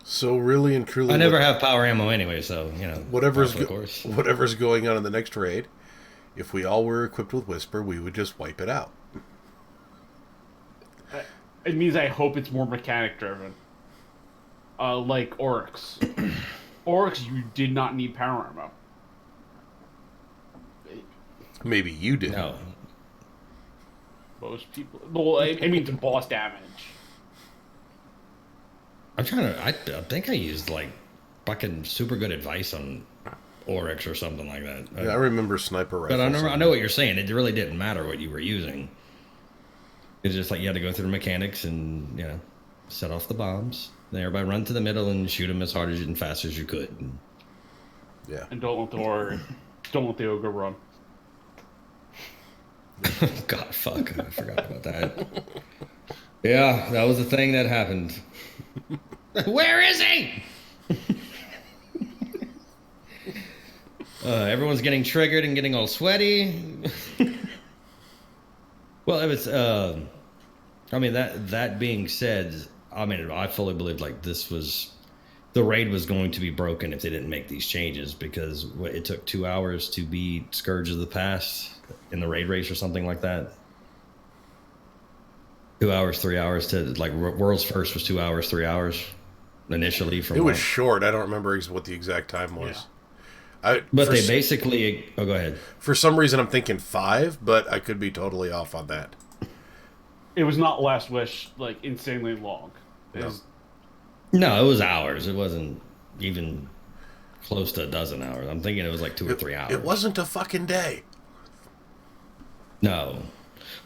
So really and truly, I never have power ammo anyway, so whatever's going on in the next raid, if we all were equipped with Whisper, we would just wipe it out. It means I hope it's more mechanic driven, like Oryx. Oryx, you did not need power ammo. Maybe you did. No. Most people. Well, I mean, to boss damage. I'm trying to. I think I used like fucking super good advice on Oryx or something like that. Yeah, I remember sniper rifles. But I know what you're saying. It really didn't matter what you were using. It's just like you had to go through the mechanics and set off the bombs. Then everybody run to the middle and shoot them as hard and fast as you could. Yeah. And don't let the ogre run. God, fuck. I forgot about that. Yeah, that was the thing that happened. Where is he? Everyone's getting triggered and getting all sweaty. Well, it was, I mean, that being said, I mean, I fully believed like the raid was going to be broken if they didn't make these changes because it took 2 hours to beat Scourge of the Past in the raid race or something like that. 2 hours, 3 hours to like World's First was 2 hours, 3 hours initially. It was short. I don't remember what the exact time was. Yeah. But they basically. Oh, go ahead. For some reason, I'm thinking 5, but I could be totally off on that. It was not Last Wish, like insanely long. No, it was hours. It wasn't even close to a dozen hours. I'm thinking it was like 2 or 3 hours. It wasn't a fucking day. No.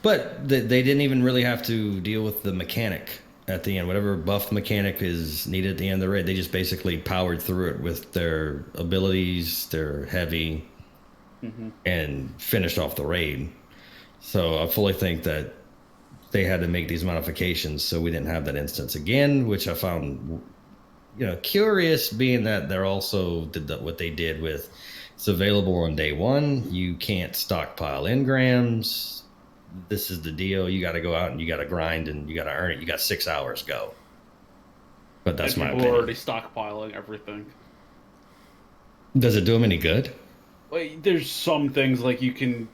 But they didn't even really have to deal with the mechanic at the end. Whatever buff mechanic is needed at the end of the raid, they just basically powered through it with their abilities, their heavy, and finished off the raid. So I fully think that they had to make these modifications so we didn't have that instance again, which I found curious being that they're also did what they did with it's available on day one. You can't stockpile engrams. This is the deal. You got to go out and you got to grind and you got to earn it. You got 6 hours. Go. But that's my opinion. People are already stockpiling everything. Does it do them any good? Like, there's some things like you can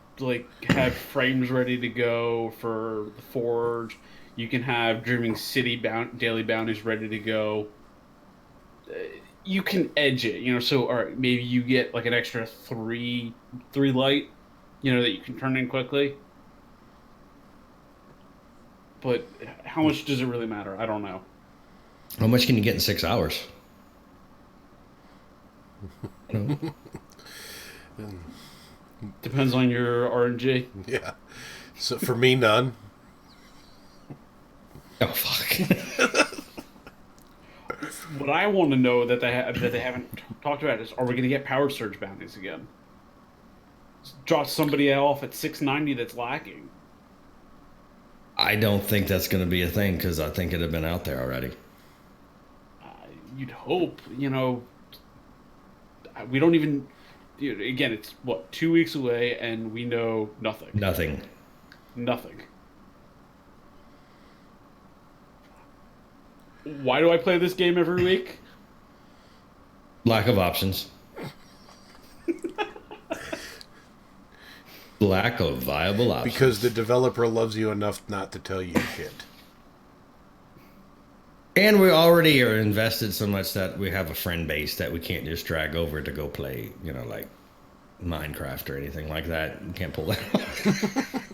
have frames ready to go for the forge. You can have Dreaming City daily bounties ready to go. You can edge it, so all right, maybe you get like an extra three light, that you can turn in quickly. But how much does it really matter? I don't know. How much can you get in 6 hours? Depends on your RNG. Yeah. So for me, none. Oh fuck. What I want to know that they haven't talked about is, are we going to get power surge bounties again? Drop somebody off at 690 that's lacking. I don't think that's going to be a thing because I think it'd have been out there already. You'd hope, we don't even. Again, it's what, 2 weeks away, and we know nothing. Nothing. Why do I play this game every week? Lack of options. Lack of viable options. Because the developer loves you enough not to tell you shit. And we already are invested so much that we have a friend base that we can't just drag over to go play, like Minecraft or anything like that. You can't pull that off.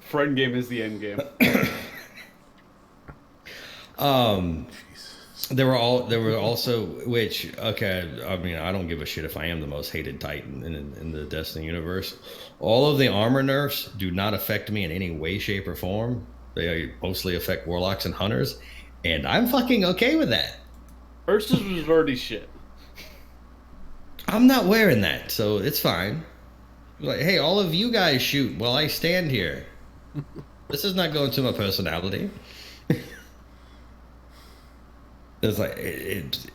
Friend game is the end game. There were also, which, okay, I mean, I don't give a shit if I am the most hated Titan in the Destiny universe. All of the armor nerfs do not affect me in any way, shape, or form. They mostly affect warlocks and hunters, and I'm fucking okay with that. Ursus was already shit. I'm not wearing that, so it's fine. Like, hey, all of you guys shoot while I stand here. This is not going to my personality. It's like is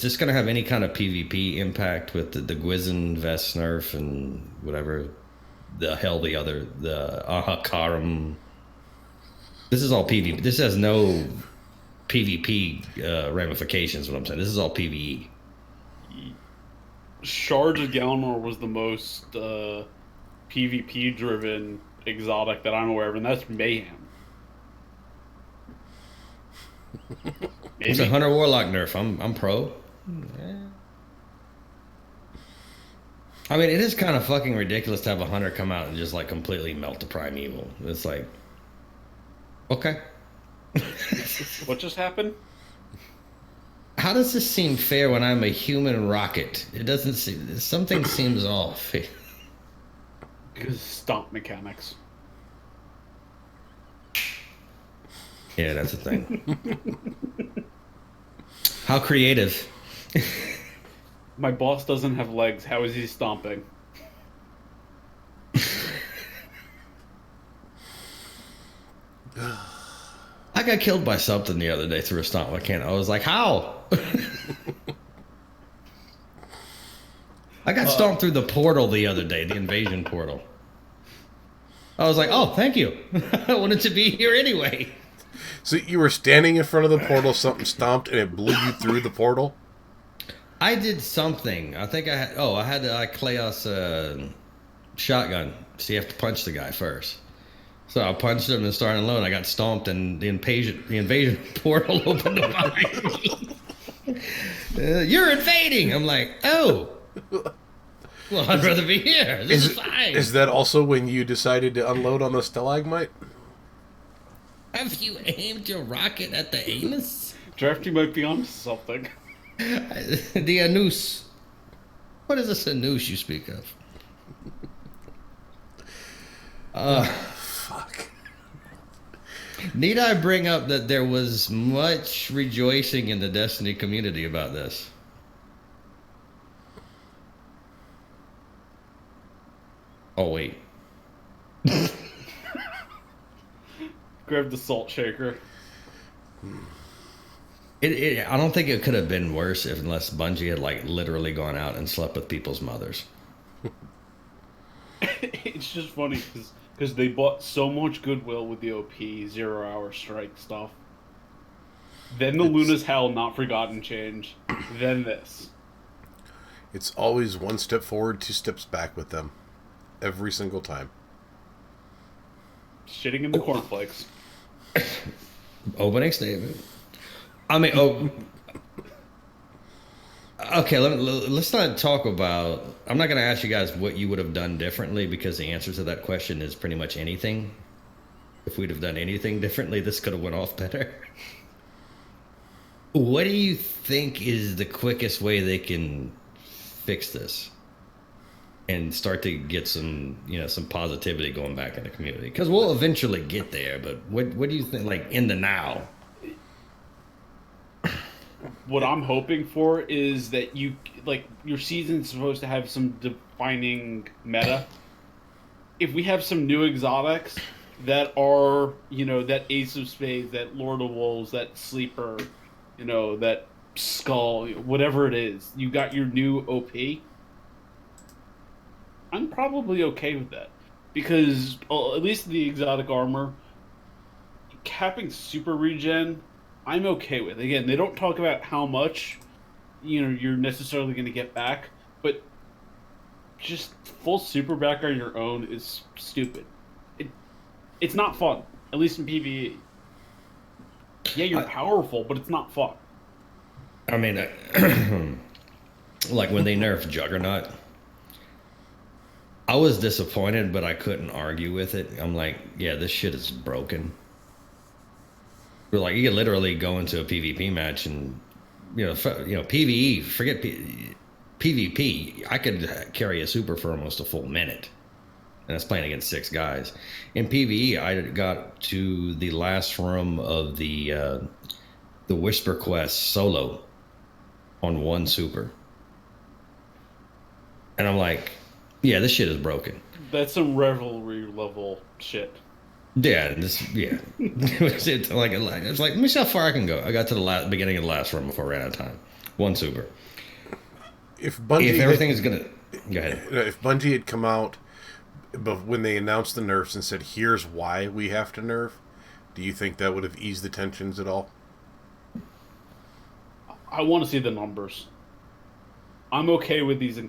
this going to have any kind of PvP impact with the Gwizzin vest nerf and whatever the Ahakaram? This is all PvP. This has no PvP ramifications. What I'm saying, this is all PvE. Shards of Galanor was the most PvP driven exotic that I'm aware of, and that's Mayhem. It's a Hunter Warlock nerf. I'm pro. I mean, it is kind of fucking ridiculous to have a hunter come out and just like completely melt the primeval. It's like, okay. What just happened? How does this seem fair when I'm a human rocket? It doesn't seem. Something seems off. Because stomp mechanics. Yeah, that's a thing. How creative. My boss doesn't have legs. How is he stomping? I got killed by something the other day through a stomp. I was like, how? I got stomped through the portal the other day, the invasion portal. I was like, oh, thank you. I wanted to be here anyway. So you were standing in front of the portal, something stomped, and it blew you through the portal? I did something. I think I had the Kleos shotgun. So you have to punch the guy first. So I punched him and started alone. I got stomped, and the invasion portal opened up behind me. You're invading! I'm like, oh. Well, I'd rather be here. This is fine. Is that also when you decided to unload on the stalagmite? Have you aimed your rocket at the anus? Drafty might be onto something. The anus. What is this anus you speak of? Fuck. Need I bring up that there was much rejoicing in the Destiny community about this? Oh, wait. Grab the salt shaker. I don't think it could have been worse unless Bungie had like literally gone out and slept with people's mothers. It's just funny because they bought so much goodwill with the OP 0 hour strike stuff. Then the Luna's Hell Not Forgotten change. Then this. It's always one step forward, 2 steps back with them. Every single time. Shitting in the cornflakes. Opening statement. I mean, okay, let's not talk about... I'm not going to ask you guys what you would have done differently, because the answer to that question is pretty much anything. If we'd have done anything differently, this could have went off better. What do you think is the quickest way they can fix this and start to get some positivity going back in the community? Because we'll eventually get there, but what do you think, like, in the now? What I'm hoping for is that your season's supposed to have some defining meta. If we have some new exotics that are, that Ace of Spades, that Lord of Wolves, that Sleeper, that Skull, whatever it is, you got your new OP, I'm probably okay with that. Because, at least the exotic armor, capping super regen, I'm okay with. Again, they don't talk about how much, you're necessarily going to get back, but just full super back on your own is stupid. It's not fun, at least in PvE. Yeah, you're powerful, but it's not fun. I mean, like when they nerfed Juggernaut, I was disappointed, but I couldn't argue with it. I'm like, yeah, this shit is broken. But like, you could literally go into a PvP match and, PvE, forget PvP. I could carry a super for almost a full minute. And that's playing against 6 guys. In PvE, I got to the last room of the Whisper Quest solo on 1 super. And I'm like, yeah, this shit is broken. That's some Revelry level shit. Yeah, it's like, let me see how far I can go. I got to the beginning of the last room before I ran out of time. 1 super. If everything is gonna go ahead. If Bungie had come out, but when they announced the nerfs and said, "Here's why we have to nerf," do you think that would have eased the tensions at all? I want to see the numbers. I'm okay with these in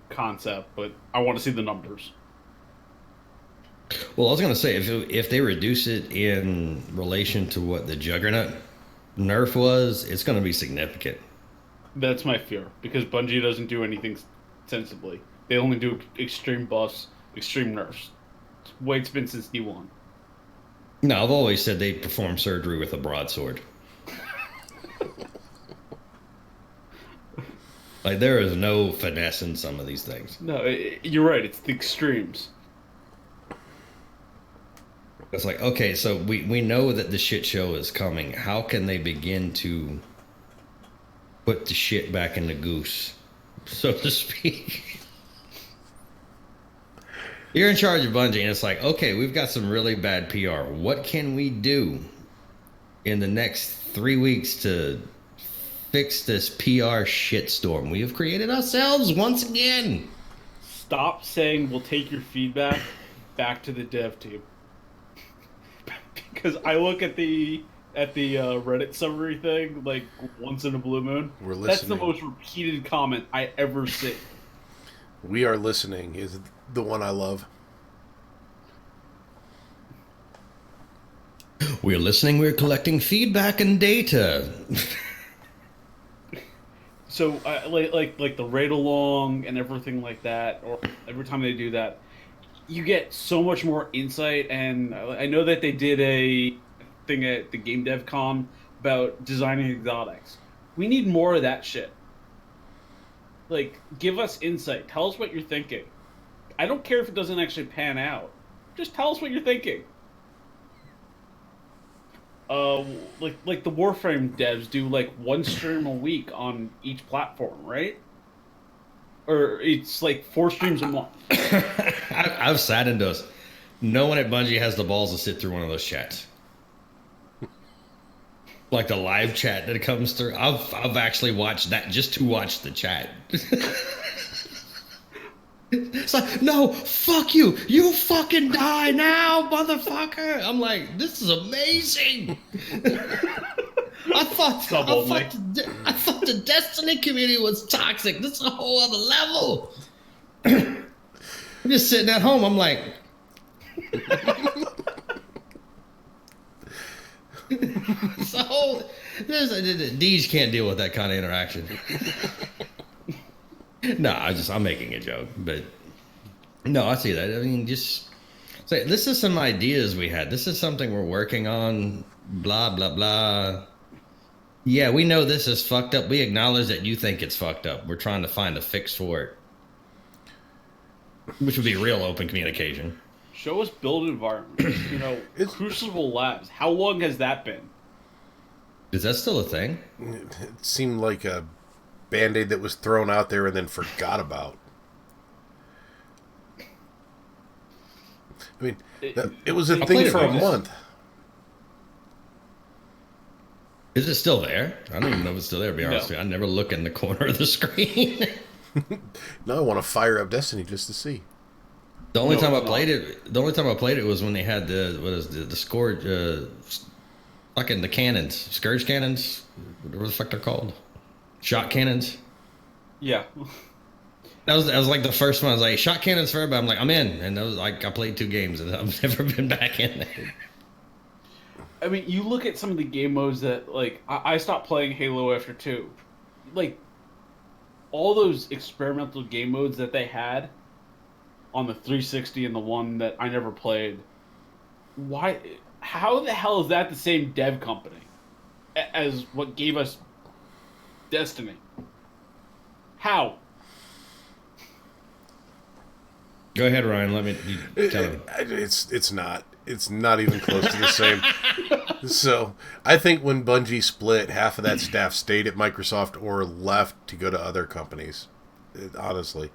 concept, but I want to see the numbers. Well, I was going to say, if they reduce it in relation to what the Juggernaut nerf was, it's going to be significant. That's my fear, because Bungie doesn't do anything sensibly. They only do extreme buffs, extreme nerfs. It's the way it's been since D1. No, I've always said they perform surgery with a broadsword. Like, there is no finesse in some of these things. No, you're right. It's the extremes. It's like, okay, so we know that the shit show is coming. How can they begin to put the shit back in the goose, so to speak? You're in charge of Bungie, and it's like, okay, we've got some really bad PR. What can we do in the next 3 weeks to fix this PR shitstorm we have created ourselves once again? Stop saying we'll take your feedback back to the dev team. Because I look at the Reddit summary thing like once in a blue moon. We're listening. That's the most repeated comment I ever see. "We are listening" is the one I love. We're listening, we're collecting feedback and data. So, like the raid along and everything like that, or every time they do that, you get so much more insight. And I know that they did a thing at the Game Dev Con about designing exotics. We need more of that shit. Like, give us insight. Tell us what you're thinking. I don't care if it doesn't actually pan out. Just tell us what you're thinking. Like the Warframe devs do like 1 stream a week on each platform, right? Or it's like 4 streams a month. I've sat in those. No one at Bungie has the balls to sit through one of those chats. like the live chat that comes through. I've actually watched that just to watch the chat. It's like, no, fuck you. You fucking die now, motherfucker. I'm like, this is amazing. I thought the Destiny community was toxic. This is a whole other level. I'm just sitting at home. I'm like, so Deej can't deal with that kind of interaction. No, I'm making a joke, but no, I see that. I mean, just say this is some ideas we had. This is something we're working on. Blah blah blah. Yeah, we know this is fucked up. We acknowledge that you think it's fucked up. We're trying to find a fix for it, which would be real open communication. Show us build environments. Crucible Labs. How long has that been? Is that still a thing? It seemed like a Band-Aid that was thrown out there and then forgot about. I mean, it was a thing for a month. Is it still there? I don't even know if it's still there, to be honest with you. I never look in the corner of the screen. No, I want to fire up Destiny just to see. The only time I played it was when they had the scourge, fucking the cannons, scourge cannons, whatever the fuck they're called, shot cannons. Yeah. That was like the first one. I was like, shot cannons for everybody. I'm like, I'm in, and that was like I played 2 games and I've never been back in there. I mean, you look at some of the game modes that, like, I stopped playing Halo after 2. Like, all those experimental game modes that they had on the 360 and the one that I never played, how the hell is that the same dev company as what gave us Destiny? How? Go ahead, Ryan. Let me tell him. It's not even close to the same. So I think when Bungie split, half of that staff stayed at Microsoft or left to go to other companies. Honestly,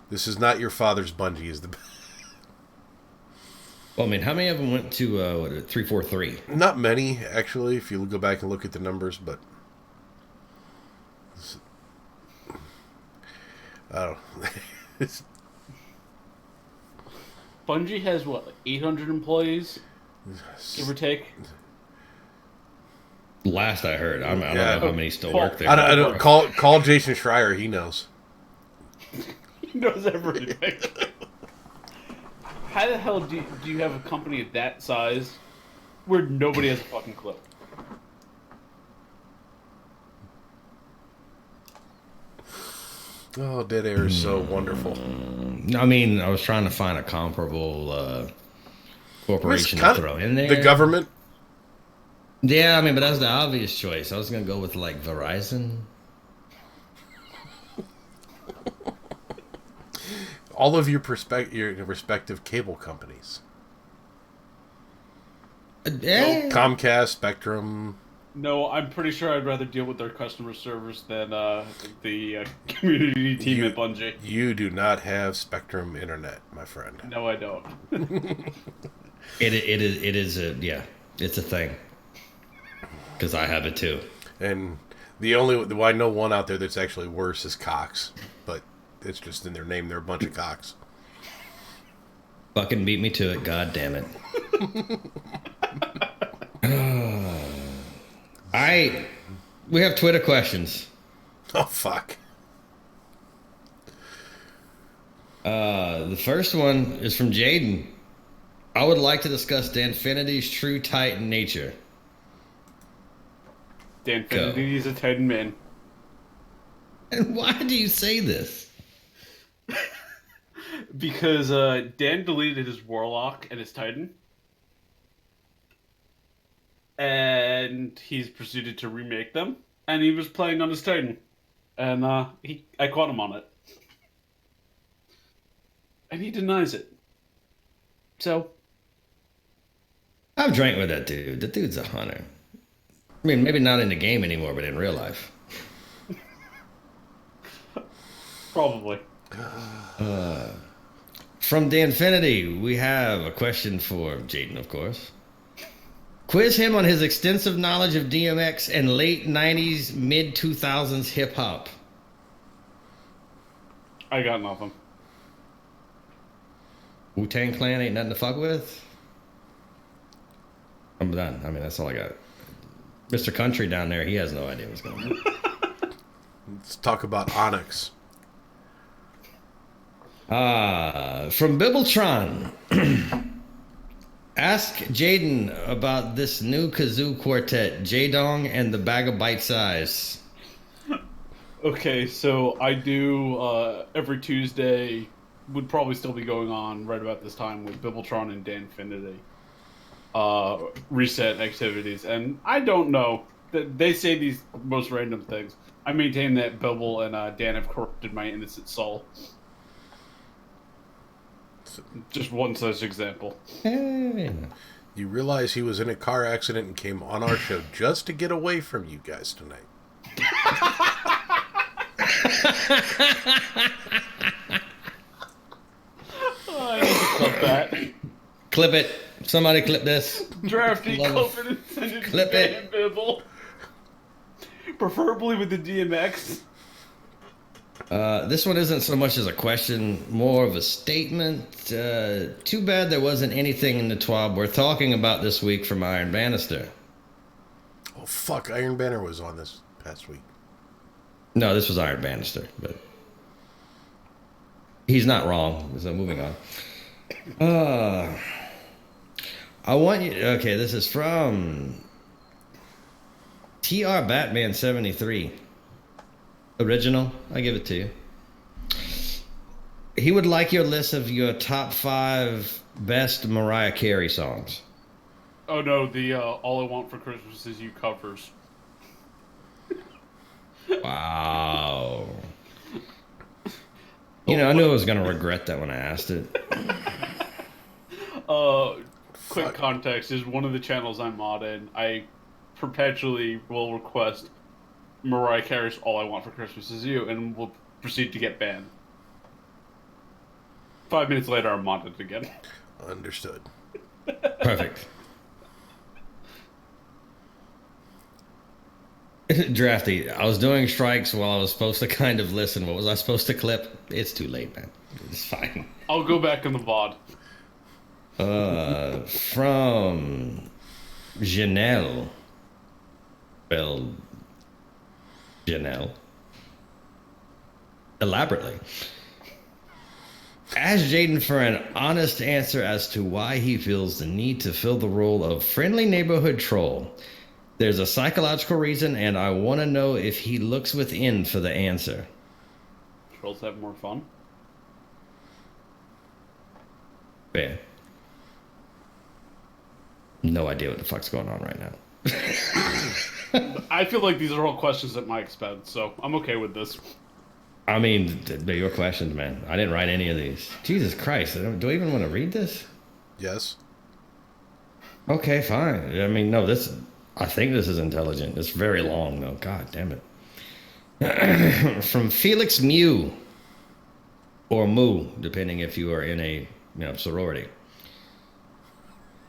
this is not your father's Bungie. Well, I mean, how many of them went to 343? Not many, actually, if you go back and look at the numbers, but I don't know. Bungie has, what, like 800 employees? Give or take? Last I heard. I don't know how many still work there. I don't call Jason Schreier. He knows. He knows everything. How the hell do you have a company of that size where nobody has a fucking clue? Oh, Dead Air is so wonderful. I mean, I was trying to find a comparable corporation to throw in there. The government? Yeah, I mean, but that's the obvious choice. I was going to go with, like, Verizon. All of your respective cable companies. Yeah. Comcast, Spectrum. No, I'm pretty sure I'd rather deal with their customer service than the community team at Bungie. You do not have Spectrum Internet, my friend. No, I don't. It is it's a thing. Because I have it too. And I know one out there that's actually worse is Cox, but it's just in their name. They're a bunch of cocks. Fucking beat me to it, god damn it. We have Twitter questions. Oh, fuck. The first one is from Jaden. I would like to discuss Danfinity's true Titan nature. Danfinity is a Titan man. And why do you say this? Because Dan deleted his Warlock and his Titan. And he's proceeded to remake them. And he was playing on his Titan. And I caught him on it. And he denies it. So. I've drank with that dude. The dude's a hunter. I mean, maybe not in the game anymore, but in real life. Probably. From Danfinity, we have a question for Jaden, of course. Quiz him on his extensive knowledge of DMX and late 90s, mid 2000s hip hop. I got nothing. Wu-Tang Clan ain't nothing to fuck with? I'm done. I mean, that's all I got. Mr. Country down there, he has no idea what's going on. Let's talk about Onyx. From Bibletron. Ask Jaden about this new kazoo quartet, J-Dong and the Bag of Bite Size. Okay, so I do every Tuesday, would probably still be going on right about this time with Bibletron and Danfinity. Reset activities, and I don't know. They say these most random things. I maintain that Bibble and Dan have corrupted my innocent soul. Just one such example. Hey. You realize he was in a car accident and came on our show just to get away from you guys tonight. I need to clip that. Clip it. Somebody clip this. Drafty, clip it and send it Clip to it. Dan Bibble. Preferably with the DMX. This one isn't so much as a question, more of a statement. Too bad there wasn't anything in the TWAB we're talking about this week from Iron Bannister. Oh, fuck. Iron Banner was on this past week. No, this was Iron Bannister, but he's not wrong. So moving on. I want you... Okay, this is from TR Batman 73. Original. I give it to you. He would like your list of your top 5 best Mariah Carey songs. Oh no, the All I Want for Christmas Is You covers. Wow. You know, I knew I was going to regret that when I asked it. Quick context is one of the channels I'm on in. I perpetually will request Mariah Carey's All I Want for Christmas Is You, and we'll proceed to get banned. 5 minutes later, I'm modded again. Understood. Perfect. Drafty, I was doing strikes while I was supposed to kind of listen. What was I supposed to clip? It's too late, man. It's fine. I'll go back in the VOD. From Janelle. Spelled Janelle. Elaborately. Ask Jaden for an honest answer as to why he feels the need to fill the role of friendly neighborhood troll. There's a psychological reason, and I want to know if he looks within for the answer. Trolls have more fun. Fair. No idea what the fuck's going on right now. I feel like these are all questions at my expense, so I'm okay with this. I mean, they're your questions, man. I didn't write any of these. Jesus Christ. Do I even want to read this? Yes. Okay, fine. I mean, no, this... I think this is intelligent. It's very long, though. God damn it. From Felix Mew. Or Moo, depending if you are in a sorority.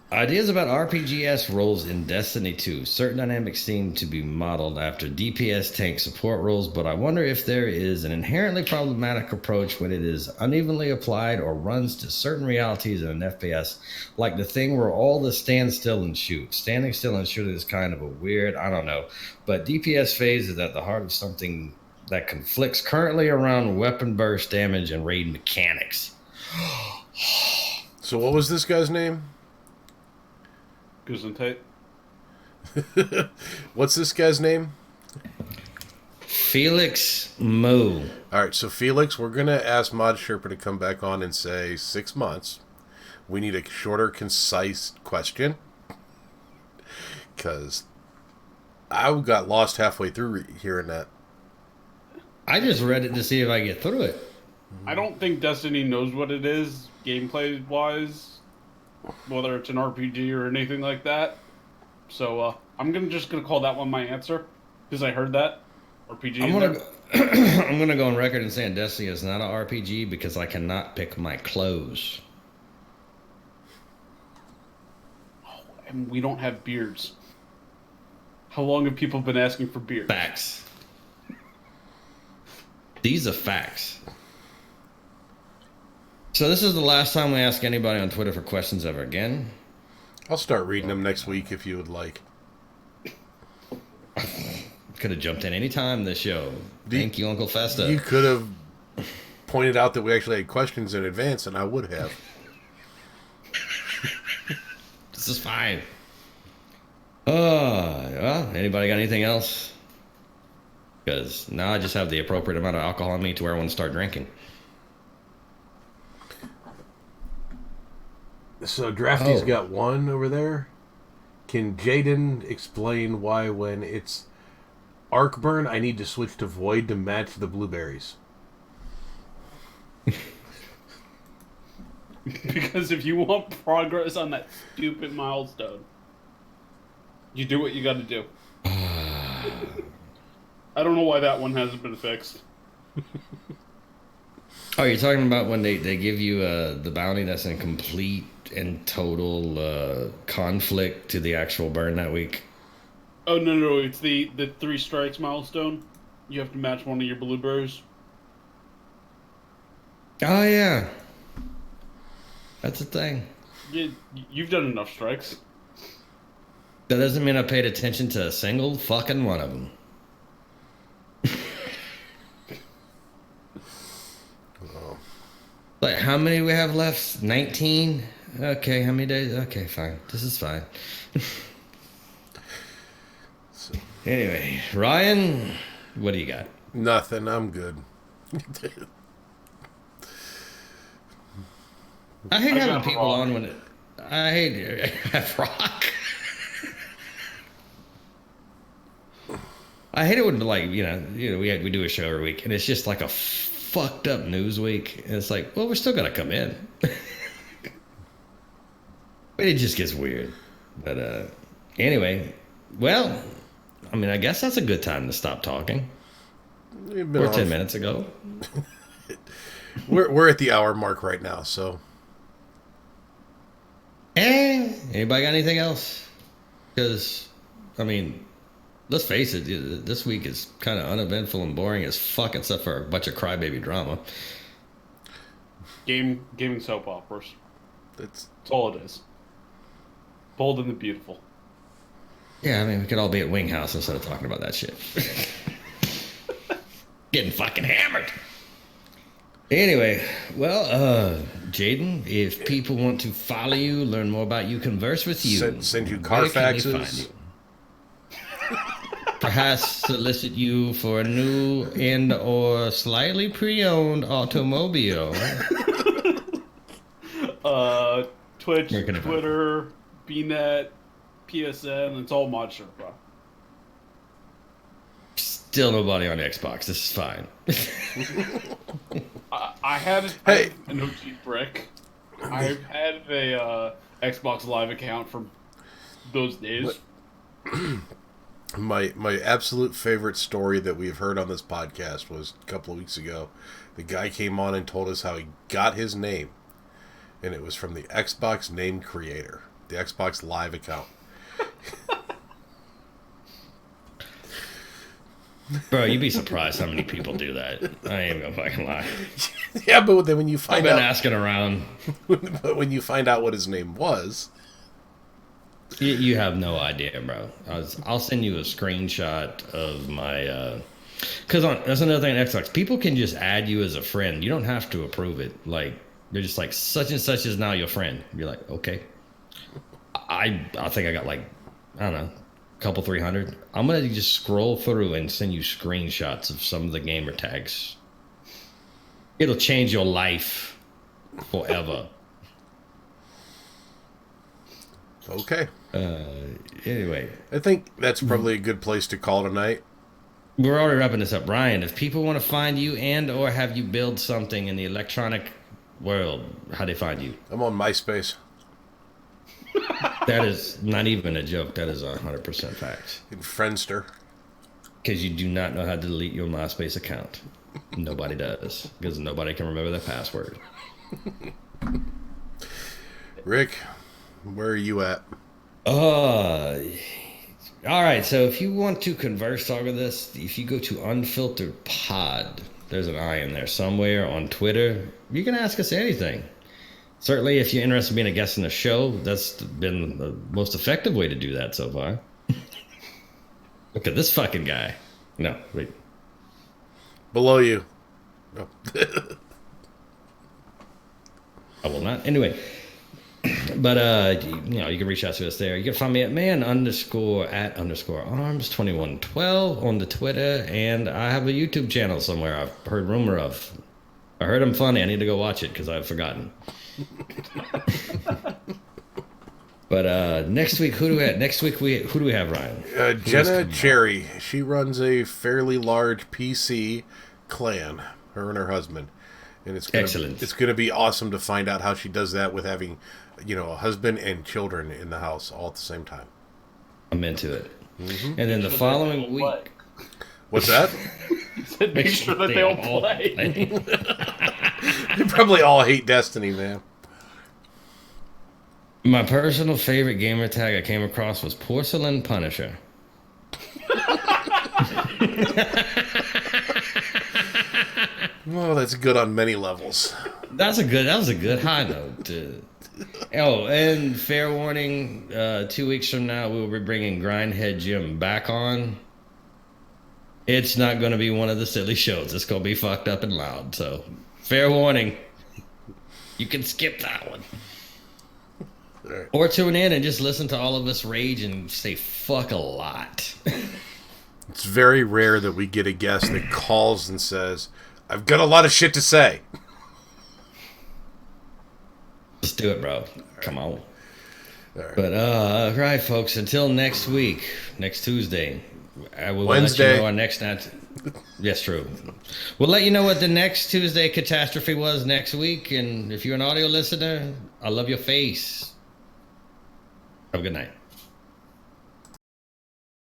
Ideas about RPGS roles in Destiny 2. Certain dynamics seem to be modeled after DPS tank support roles, but I wonder if there is an inherently problematic approach when it is unevenly applied or runs to certain realities in an FPS, like the thing where all the stand still and shoot. Standing still and shooting is kind of a weird, I don't know, but DPS phase is at the heart of something that conflicts currently around weapon burst damage and raid mechanics. So what was this guy's name? Gesundheit. What's this guy's name? Felix Moo. All right, so Felix, we're going to ask ModSherpa to come back on and say 6 months. We need a shorter, concise question. Because I got lost halfway through hearing that. I just read it to see if I get through it. I don't think Destiny knows what it is, gameplay-wise, whether it's an RPG or anything like that. So I'm just gonna call that one my answer because I heard that RPG. I'm gonna go on record and saying Destiny is not an RPG because I cannot pick my clothes. Oh, and we don't have beards. How long have people been asking for beards? Facts. These are facts. So this is the last time we ask anybody on Twitter for questions ever again. I'll start reading them next week if you would like. Could have jumped in any time this show. Thank you, Uncle Festa. You could have pointed out that we actually had questions in advance, and I would have. This is fine. Well, anybody got anything else? Because now I just have the appropriate amount of alcohol in me to where I want to start drinking. So Drafty's got one over there. Can Jaden explain why when it's arc burn, I need to switch to void to match the blueberries? Because if you want progress on that stupid milestone, you do what you got to do. I don't know why that one hasn't been fixed. Oh, you're talking about when they give you the bounty that's in complete and total conflict to the actual burn that week? Oh, no, it's the 3 strikes milestone. You have to match one of your blueberries. Oh, yeah. That's a thing. You've done enough strikes. That doesn't mean I paid attention to a single fucking one of them. Like, how many we have left? 19? Okay, how many days? Okay, fine. This is fine. Anyway, Ryan, what do you got? Nothing. I'm good. I hate having people on when it... I hate rock. I hate it when, like, you know, we do a show every week, and it's just like a fucked up news week, and it's like, well, we're still gonna come in. But it just gets weird. But anyway, well, I mean, I guess that's a good time to stop talking. Or 10 minutes ago. We're at the hour mark right now, so. Anybody got anything else? Because, I mean, let's face it, this week is kind of uneventful and boring as fuck, except for a bunch of crybaby drama. Gaming soap operas. That's all it is. Bold and the Beautiful. Yeah, I mean, we could all be at Wing House instead of talking about that shit. Getting fucking hammered. Anyway, well, Jaden, if people want to follow you, learn more about you, converse with you, send you Carfaxes, perhaps solicit you for a new and or slightly pre-owned automobile. Twitch, Twitter, BNet, PSN, it's all ModSherpa. Still nobody on Xbox. This is fine. I had an OG brick. I've had a Xbox Live account for those days. My absolute favorite story that we've heard on this podcast was a couple of weeks ago. The guy came on and told us how he got his name, and it was from the Xbox name creator, the Xbox Live account. Bro, you'd be surprised how many people do that. I ain't gonna fucking lie. Yeah, but then when you find out... I've been asking around. But when you find out what his name was... You have no idea, bro. I'll send you a screenshot of my... Because that's another thing on Xbox. People can just add you as a friend. You don't have to approve it. Like, they're just like, such and such is now your friend. You're like, okay. I think I got like, I don't know, a couple 300. I'm going to just scroll through and send you screenshots of some of the gamer tags. It'll change your life forever. Okay. Anyway. I think that's probably a good place to call tonight. We're already wrapping this up. Brian, if people want to find you and or have you build something in the electronic world, how do they find you? I'm on MySpace. That is not even a joke. That is 100% facts. In Friendster. Because you do not know how to delete your MySpace account. Nobody does. Because nobody can remember their password. Rick, where are you at? All right, so if you want to converse over this, if you go to Unfiltered Pod, there's an I in there somewhere on Twitter. You can ask us anything. Certainly, if you're interested in being a guest in the show, that's been the most effective way to do that so far. Look at this fucking guy. No, wait. Below you. No. I will not. Anyway. But, you know, you can reach out to us there. You can find me at @_arms2112 on the Twitter. And I have a YouTube channel somewhere I've heard rumor of. I heard I'm funny. I need to go watch it because I've forgotten. But next week, who do we have? Who do we have, Ryan? Jenna Cherry. She runs a fairly large PC clan, her and her husband. And it's Excellent. It's going to be awesome to find out how she does that with having, you know, a husband and children in the house all at the same time. I'm into it. Mm-hmm. And then the following week. What's that? Said make sure that they all play. They probably all hate Destiny, man. My personal favorite gamer tag I came across was Porcelain Punisher. Well, that's good on many levels. That was a good high note. Oh, and fair warning, 2 weeks from now we will be bringing Grindhead Jim back on. It's not going to be one of the silly shows. It's going to be fucked up and loud. So, fair warning. You can skip that one. Right. Or tune in and just listen to all of us rage and say fuck a lot. It's very rare that we get a guest that calls and says, I've got a lot of shit to say. Let's do it, bro. Come on. All right. But, all right, folks, until next week, next Tuesday, we will Wednesday. let you know our next night. Yes, true. We'll let you know what the next Tuesday catastrophe was next week. And if you're an audio listener, I love your face. Have a good night.